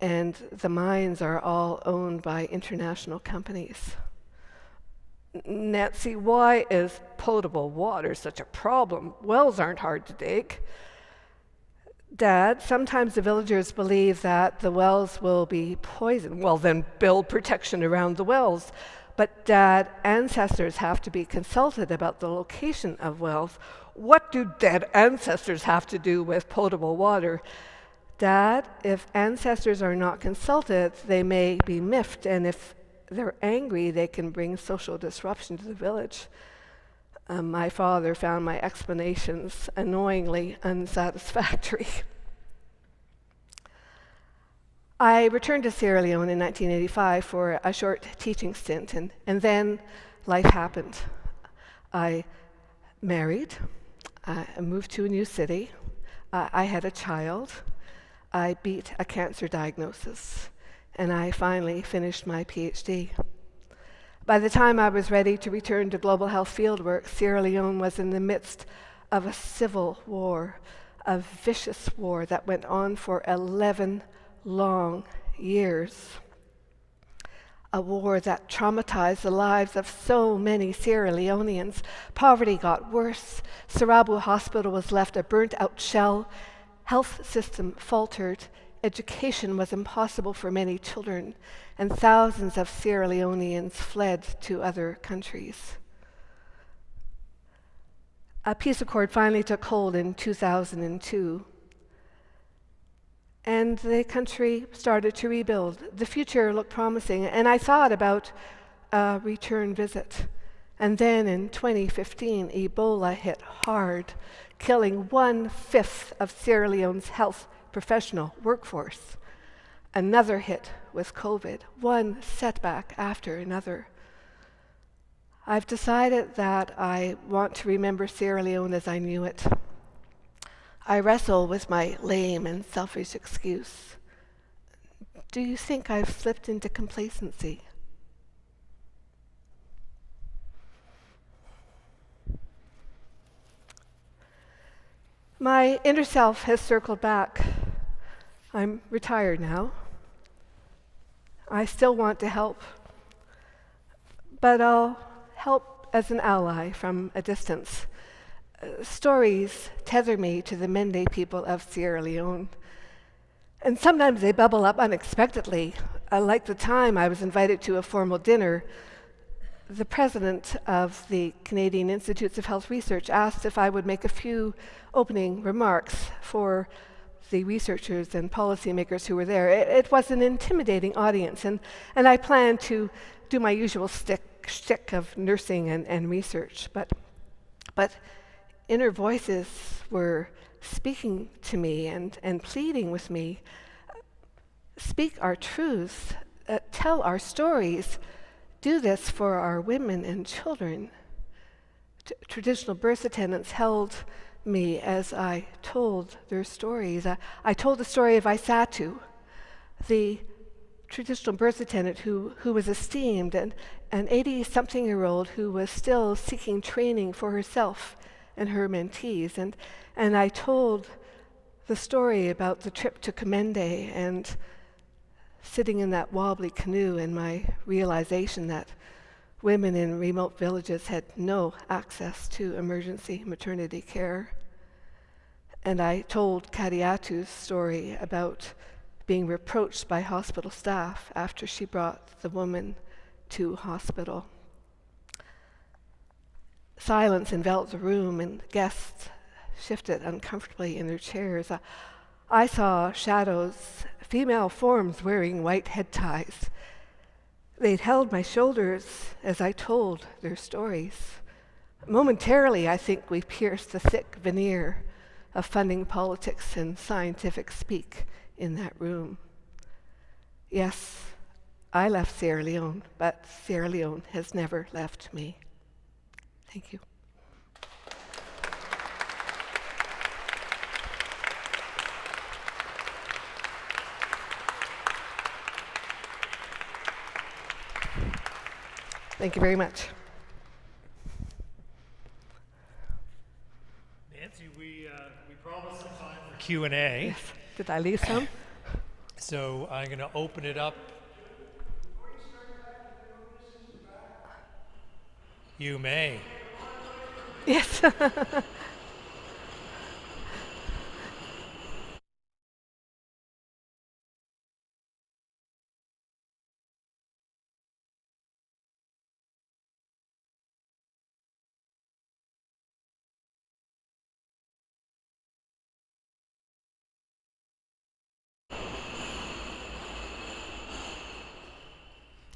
and the mines are all owned by international companies. Nancy, why is potable water such a problem? Wells aren't hard to dig. Dad, sometimes the villagers believe that the wells will be poisoned. Well, then build protection around the wells. But Dad, ancestors have to be consulted about the location of wells. What do dead ancestors have to do with potable water? Dad, if ancestors are not consulted, they may be miffed, and if they're angry, they can bring social disruption to the village. My father found my explanations annoyingly unsatisfactory. I returned to Sierra Leone in 1985 for a short teaching stint, and then life happened. I married, I moved to a new city, I had a child, I beat a cancer diagnosis, and I finally finished my PhD. By the time I was ready to return to global health fieldwork, Sierra Leone was in the midst of a civil war, a vicious war that went on for 11 long years. A war that traumatized the lives of so many Sierra Leoneans. Poverty got worse. Sarabu Hospital was left a burnt-out shell. Health system faltered. Education was impossible for many children, and thousands of Sierra Leoneans fled to other countries. A peace accord finally took hold in 2002, and the country started to rebuild. The future looked promising, and I thought about a return visit. And then in 2015, Ebola hit hard, killing 1/5 of Sierra Leone's health professional workforce. Another hit with COVID, one setback after another. I've decided that I want to remember Sierra Leone as I knew it. I wrestle with my lame and selfish excuse. Do you think I've slipped into complacency? My inner self has circled back. I'm retired now. I still want to help, but I'll help as an ally from a distance. Stories tether me to the Mende people of Sierra Leone, and sometimes they bubble up unexpectedly, like the time I was invited to a formal dinner. The president of the Canadian Institutes of Health Research asked if I would make a few opening remarks for the researchers and policymakers who were there. It was an intimidating audience, and I planned to do my usual shtick of nursing and research, but inner voices were speaking to me and pleading with me. Speak our truths, tell our stories, do this for our women and children. Traditional birth attendants held me as I told their stories. I told the story of Isatu, the traditional birth attendant who was esteemed, and an 80-something-year-old who was still seeking training for herself and her mentees. And I told the story about the trip to Kamende and sitting in that wobbly canoe, and my realization that women in remote villages had no access to emergency maternity care. And I told Kadiatu's story about being reproached by hospital staff after she brought the woman to hospital. Silence enveloped the room, and guests shifted uncomfortably in their chairs. I saw shadows, female forms wearing white head ties. They'd held my shoulders as I told their stories. Momentarily, I think we pierced the thick veneer of funding politics and scientific speak in that room. Yes, I left Sierra Leone, but Sierra Leone has never left me. Thank you. Thank you very much. Nancy, we promised some time for Q&A. Yes. Did I leave some? So I'm going to open it up. You may. Yes.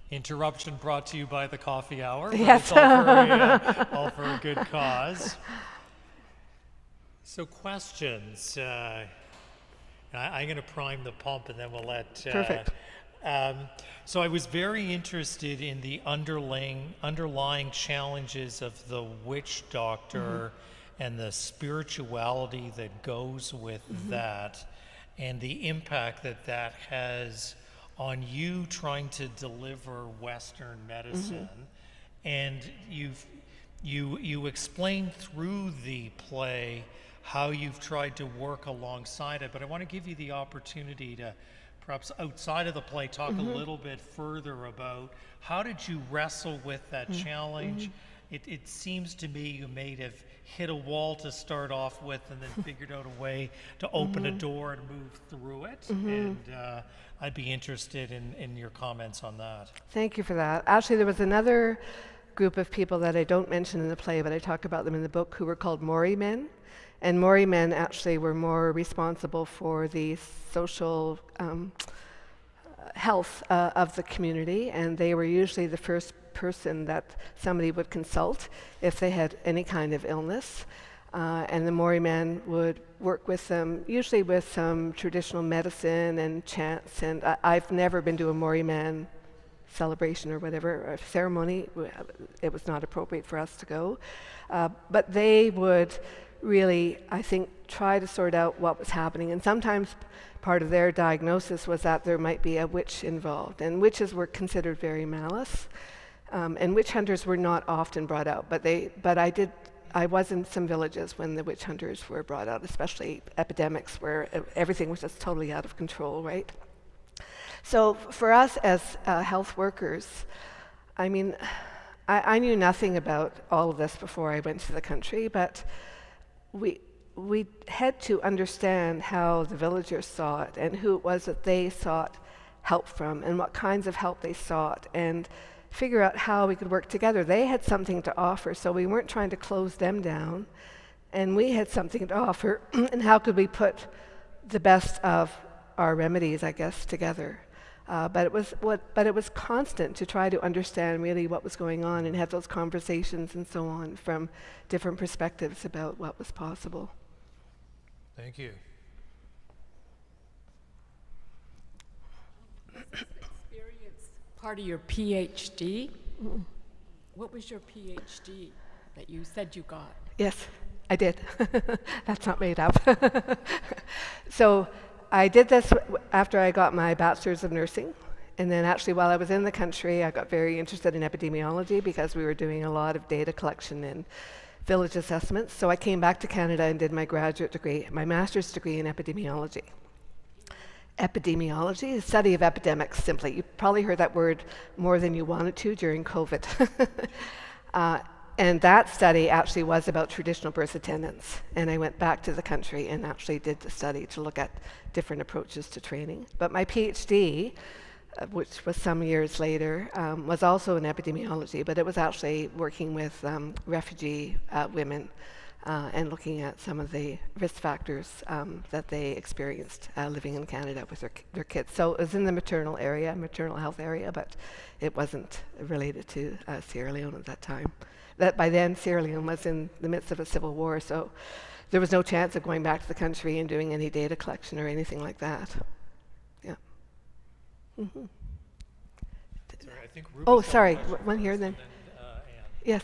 Interruption brought to you by the coffee hour. But Yes. It's all for a good cause. So questions. I'm going to prime the pump and then we'll let... Perfect. So I was very interested in the underlying challenges of the witch doctor and the spirituality that goes with that and the impact that has on you trying to deliver Western medicine. And you explained through the play how you've tried to work alongside it, but I want to give you the opportunity to perhaps outside of the play talk a little bit further about how did you wrestle with that challenge. It seems to me you may have hit a wall to start off with and then figured out a way to open a door and move through it. And I'd be interested in your comments on that. Thank you for that. Actually, there was another group of people that I don't mention in the play, but I talk about them in the book, who were called Maori men. And Maori men actually were more responsible for the social health of the community, and they were usually the first person that somebody would consult if they had any kind of illness. And the Maori men would work with them, usually with some traditional medicine and chants. And I've never been to a Maori man celebration or whatever, or ceremony. It was not appropriate for us to go. But they would really, I think, try to sort out what was happening. And sometimes part of their diagnosis was that there might be a witch involved. And witches were considered very malice. And witch hunters were not often brought out. But I was in some villages when the witch hunters were brought out, especially epidemics where everything was just totally out of control, right? So for us as health workers, I mean, I knew nothing about all of this before I went to the country, but we had to understand how the villagers saw it and who it was that they sought help from and what kinds of help they sought, and figure out how we could work together. They had something to offer, so we weren't trying to close them down, and we had something to offer, and how could we put the best of our remedies, I guess, together. But it was constant to try to understand really what was going on and have those conversations and so on from different perspectives about what was possible. Thank you. Experience part of your PhD. What was your PhD that you said you got? Yes, I did. That's not made up. So I did this after I got my bachelor's of nursing. And then actually while I was in the country, I got very interested in epidemiology because we were doing a lot of data collection and village assessments. So I came back to Canada and did my graduate degree, my master's degree in epidemiology. Epidemiology, the study of epidemics, simply. You probably heard that word more than you wanted to during COVID. And that study actually was about traditional birth attendants. And I went back to the country and actually did the study to look at different approaches to training. But my PhD, which was some years later, was also in epidemiology, but it was actually working with refugee women and looking at some of the risk factors that they experienced living in Canada with their kids. So it was in the maternal health area, but it wasn't related to Sierra Leone at that time. That by then Sierra Leone was in the midst of a civil war, so there was no chance of going back to the country and doing any data collection or anything like that. Yeah. Mm-hmm. Sorry, I think Ruby's Oh, got a sorry, question one here first, then. and Anne. Yes.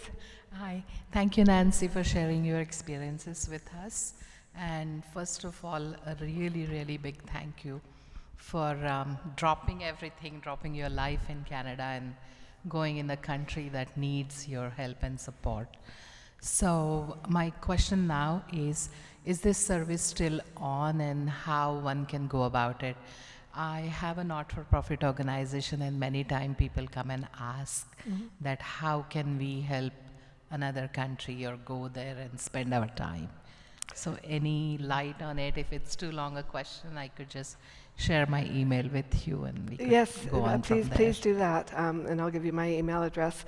Hi, thank you, Nancy, for sharing your experiences with us. And first of all, a really, really big thank you for dropping everything, dropping your life in Canada and going in a country that needs your help and support. So my question now is this service still on and how one can go about it? I have a not-for-profit organization and many times people come and ask that how can we help another country or go there and spend our time. So any light on it? If it's too long a question, I could just share my email with you and we could Yes, go on from there. please do that, and I'll give you my email address.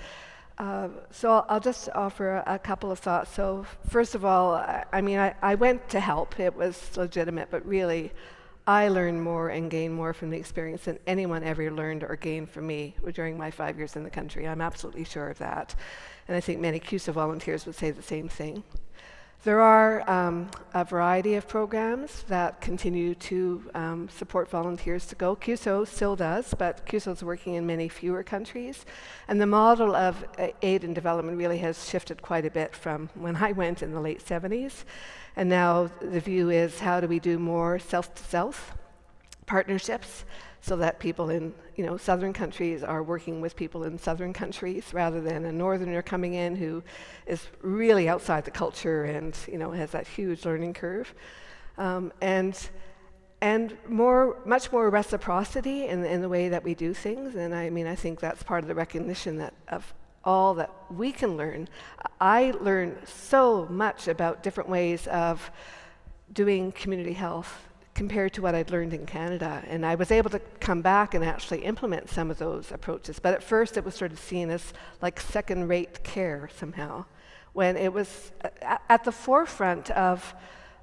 So I'll just offer a couple of thoughts. So first of all, I went to help. It was legitimate, but really, I learned more and gained more from the experience than anyone ever learned or gained from me during my 5 years in the country. I'm absolutely sure of that. And I think many CUSO volunteers would say the same thing. There are a variety of programs that continue to support volunteers to go. CUSO still does, but CUSO is working in many fewer countries. And the model of aid and development really has shifted quite a bit from when I went in the late 70s. And now the view is, how do we do more south-to-south partnerships so that people in southern countries are working with people in southern countries rather than a northerner coming in who is really outside the culture and has that huge learning curve. And much more reciprocity in the way that we do things. And I think that's part of the recognition that of all that we can learn. I learned so much about different ways of doing community health compared to what I'd learned in Canada. And I was able to come back and actually implement some of those approaches. But at first it was sort of seen as like second-rate care somehow, when it was at the forefront of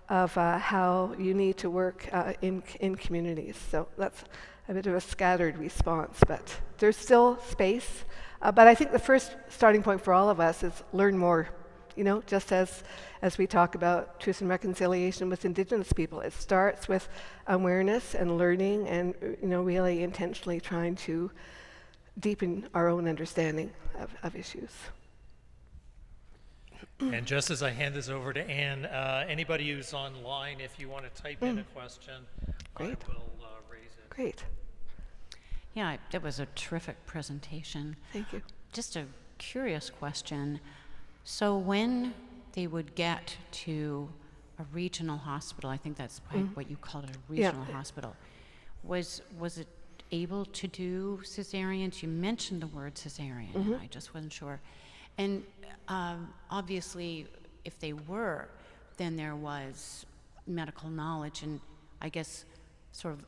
how you need to work in communities. So that's a bit of a scattered response, but there's still space. But I think the first starting point for all of us is learn more. Just as we talk about truth and reconciliation with Indigenous people, it starts with awareness and learning and really intentionally trying to deepen our own understanding of issues. And just as I hand this over to Anne, anybody who's online, if you want to type in a question, Great. I will raise it. Great. Yeah, that was a terrific presentation. Thank you. Just a curious question. So when they would get to a regional hospital, I think that's probably what you called it, a regional hospital, was it able to do cesareans? You mentioned the word cesarean, and I just wasn't sure. And obviously, if they were, then there was medical knowledge and I guess sort of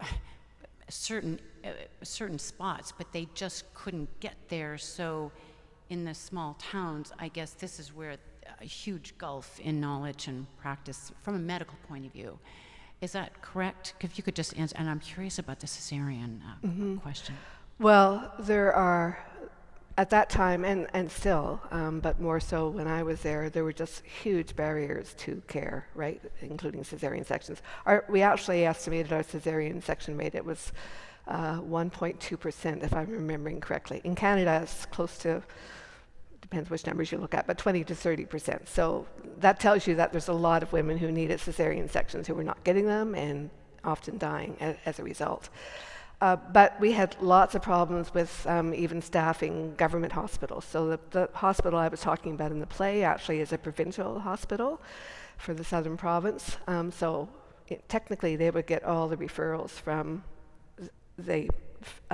certain spots, but they just couldn't get there. So in the small towns, I guess this is where a huge gulf in knowledge and practice from a medical point of view. Is that correct? If you could just answer, and I'm curious about the cesarean question. Well, there are, at that time, and still, but more so when I was there were just huge barriers to care, right, including cesarean sections. We actually estimated our cesarean section rate. It was 1.2%, if I'm remembering correctly. In Canada, it's close to, depends which numbers you look at, but 20 to 30%. So that tells you that there's a lot of women who needed cesarean sections who were not getting them and often dying as a result. But we had lots of problems with even staffing government hospitals. So the hospital I was talking about in the play actually is a provincial hospital for the southern province. So technically they would get all the referrals from the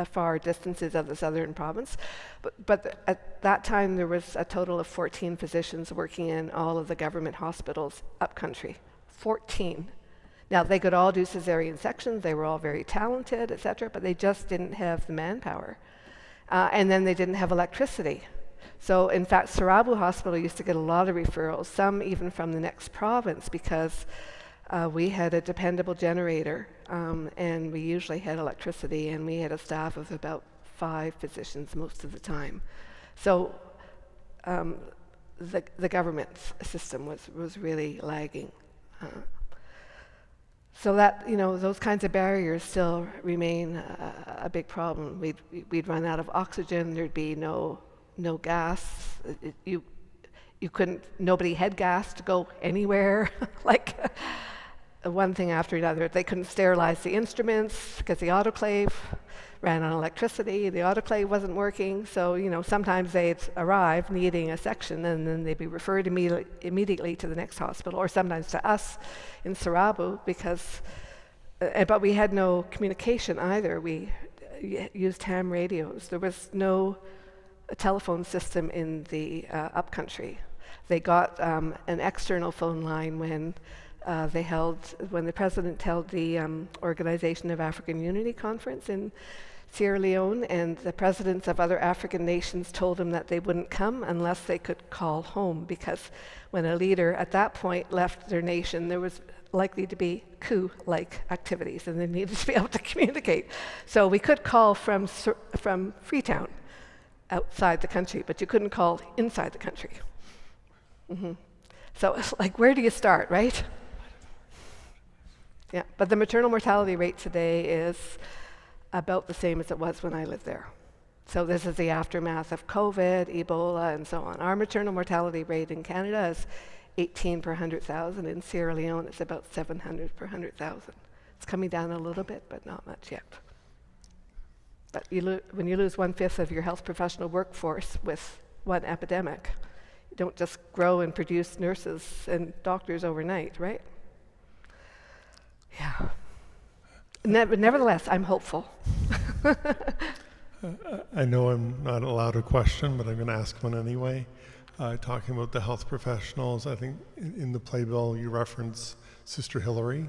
far distances of the southern province. But at that time there was a total of 14 physicians working in all of the government hospitals upcountry. 14. Now, they could all do cesarean sections, they were all very talented, et cetera, but they just didn't have the manpower. And then they didn't have electricity. So in fact, Sarabu Hospital used to get a lot of referrals, some even from the next province, because we had a dependable generator, and we usually had electricity, and we had a staff of about 5 physicians most of the time. So the government system was really lagging. So that, those kinds of barriers still remain a big problem. We'd run out of oxygen, there'd be no gas. Nobody had gas to go anywhere. Like one thing after another. They couldn't sterilize the instruments because the autoclave ran on electricity. The autoclave wasn't working. So, sometimes they'd arrive needing a section and then they'd be referred immediately to the next hospital, or sometimes to us in Sarabu, because, but we had no communication either. We used ham radios. There was no telephone system in the upcountry. They got an external phone line when the president held the Organization of African Unity Conference in Sierra Leone, and the presidents of other African nations told him that they wouldn't come unless they could call home, because when a leader at that point left their nation, there was likely to be coup-like activities, and they needed to be able to communicate. So we could call from Freetown, outside the country, but you couldn't call inside the country. So it's like, where do you start, right? Yeah, but the maternal mortality rate today is about the same as it was when I lived there. So this is the aftermath of COVID, Ebola, and so on. Our maternal mortality rate in Canada is 18 per 100,000. In Sierra Leone, it's about 700 per 100,000. It's coming down a little bit, but not much yet. But when you lose 1/5 of your health professional workforce with one epidemic, you don't just grow and produce nurses and doctors overnight, right? Yeah. Nevertheless, I'm hopeful. I know I'm not allowed a question, but I'm going to ask one anyway. Talking about the health professionals, I think in the playbill you reference Sister Hillary,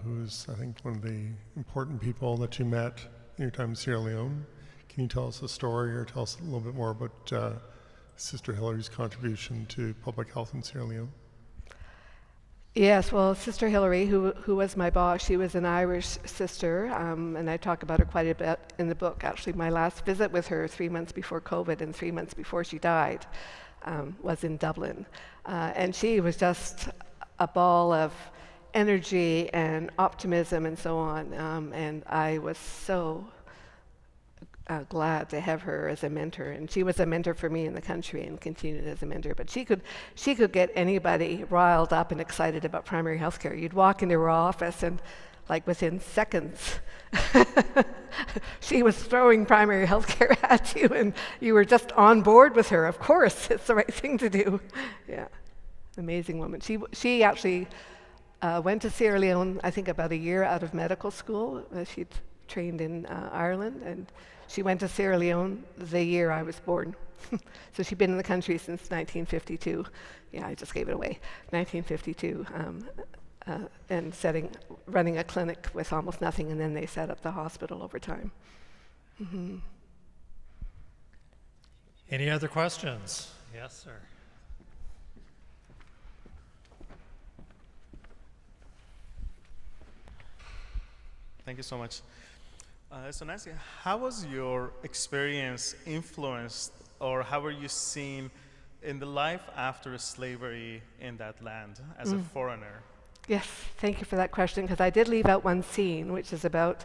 who's, I think, one of the important people that you met in your time in Sierra Leone. Can you tell us the story, or tell us a little bit more about Sister Hillary's contribution to public health in Sierra Leone? Yes, well, Sister Hillary, who was my boss, she was an Irish sister, and I talk about her quite a bit in the book. Actually, my last visit with her 3 months before COVID and 3 months before she died was in Dublin. And she was just a ball of energy and optimism and so on. And I was so glad to have her as a mentor, and she was a mentor for me in the country and continued as a mentor. But she could get anybody riled up and excited about primary health care. You'd walk into her office and like within seconds she was throwing primary health care at you, and you were just on board with her. Of course, it's the right thing to do. Yeah, amazing woman. She actually went to Sierra Leone, I think, about a year out of medical school. She'd trained in Ireland, and she went to Sierra Leone the year I was born. So she'd been in the country since 1952. Yeah, I just gave it away. 1952, and running a clinic with almost nothing, and then they set up the hospital over time. Any other questions? Yes, sir. Thank you so much. So Nancy, how was your experience influenced, or how were you seen in the life after slavery in that land as a foreigner? Yes, thank you for that question, because I did leave out one scene, which is about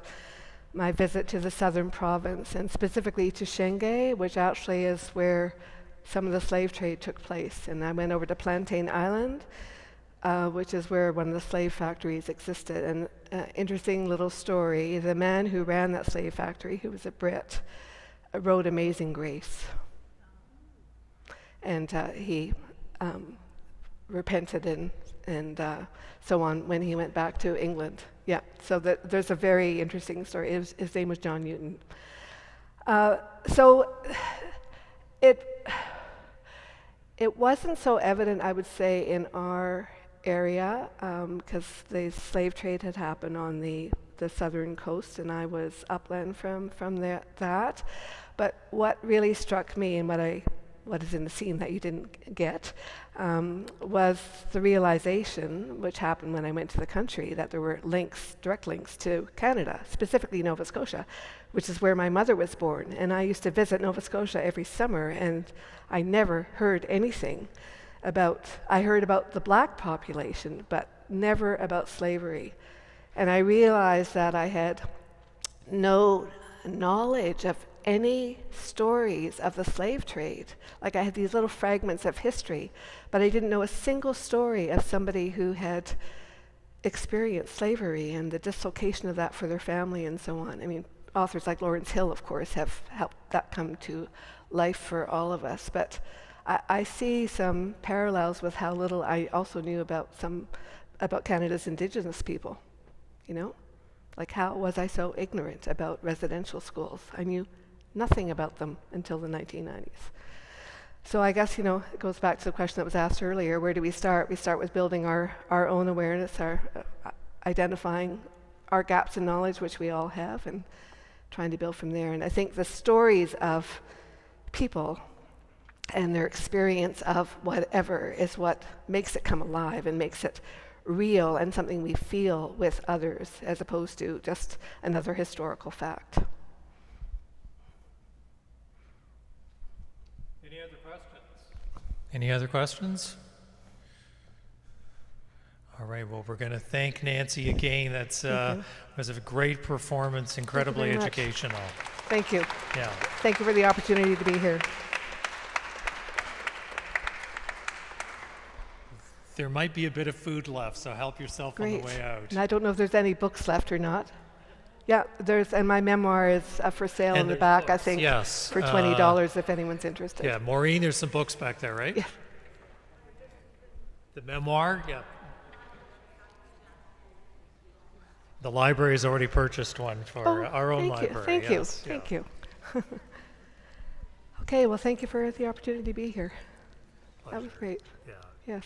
my visit to the southern province, and specifically to Shengai, which actually is where some of the slave trade took place. And I went over to Plantain Island, which is where one of the slave factories existed. And interesting little story, the man who ran that slave factory, who was a Brit, wrote Amazing Grace. And he repented and so on when he went back to England. Yeah, so there's a very interesting story. His name was John Newton. So it wasn't so evident, I would say, in our area, because the slave trade had happened on the southern coast, and I was upland from that. But what really struck me, and what I what is in the scene that you didn't get, was the realization, which happened when I went to the country, that there were links, direct links to Canada, specifically Nova Scotia, which is where my mother was born. And I used to visit Nova Scotia every summer, and I never heard anything I heard about the black population, but never about slavery. And I realized that I had no knowledge of any stories of the slave trade. Like, I had these little fragments of history, but I didn't know a single story of somebody who had experienced slavery and the dislocation of that for their family and so on. I mean, authors like Lawrence Hill, of course, have helped that come to life for all of us. But I see some parallels with how little I also knew about Canada's Indigenous people, you know? Like, how was I so ignorant about residential schools? I knew nothing about them until the 1990s. So I guess, it goes back to the question that was asked earlier, where do we start? We start with building our own awareness, identifying our gaps in knowledge, which we all have, and trying to build from there. And I think the stories of people and their experience of whatever is what makes it come alive and makes it real and something we feel with others, as opposed to just another historical fact. Any other questions? Any other questions? All right, well, we're going to thank Nancy again. That's was a great performance, incredibly educational. Thank you. Yeah. Thank you for the opportunity to be here. There might be a bit of food left, so help yourself on Great. the way out. And I don't know if there's any books left or not. Yeah, and my memoir is for sale And in the there's back, I books, think, yes. for $20 if anyone's interested. Yeah, Maureen, there's some books back there, right? Yeah. The memoir, yeah. The library's already purchased one for our own library. Thank yes, you. Thank you. Okay, well, thank you for the opportunity to be here. That was great. Yeah. Yes.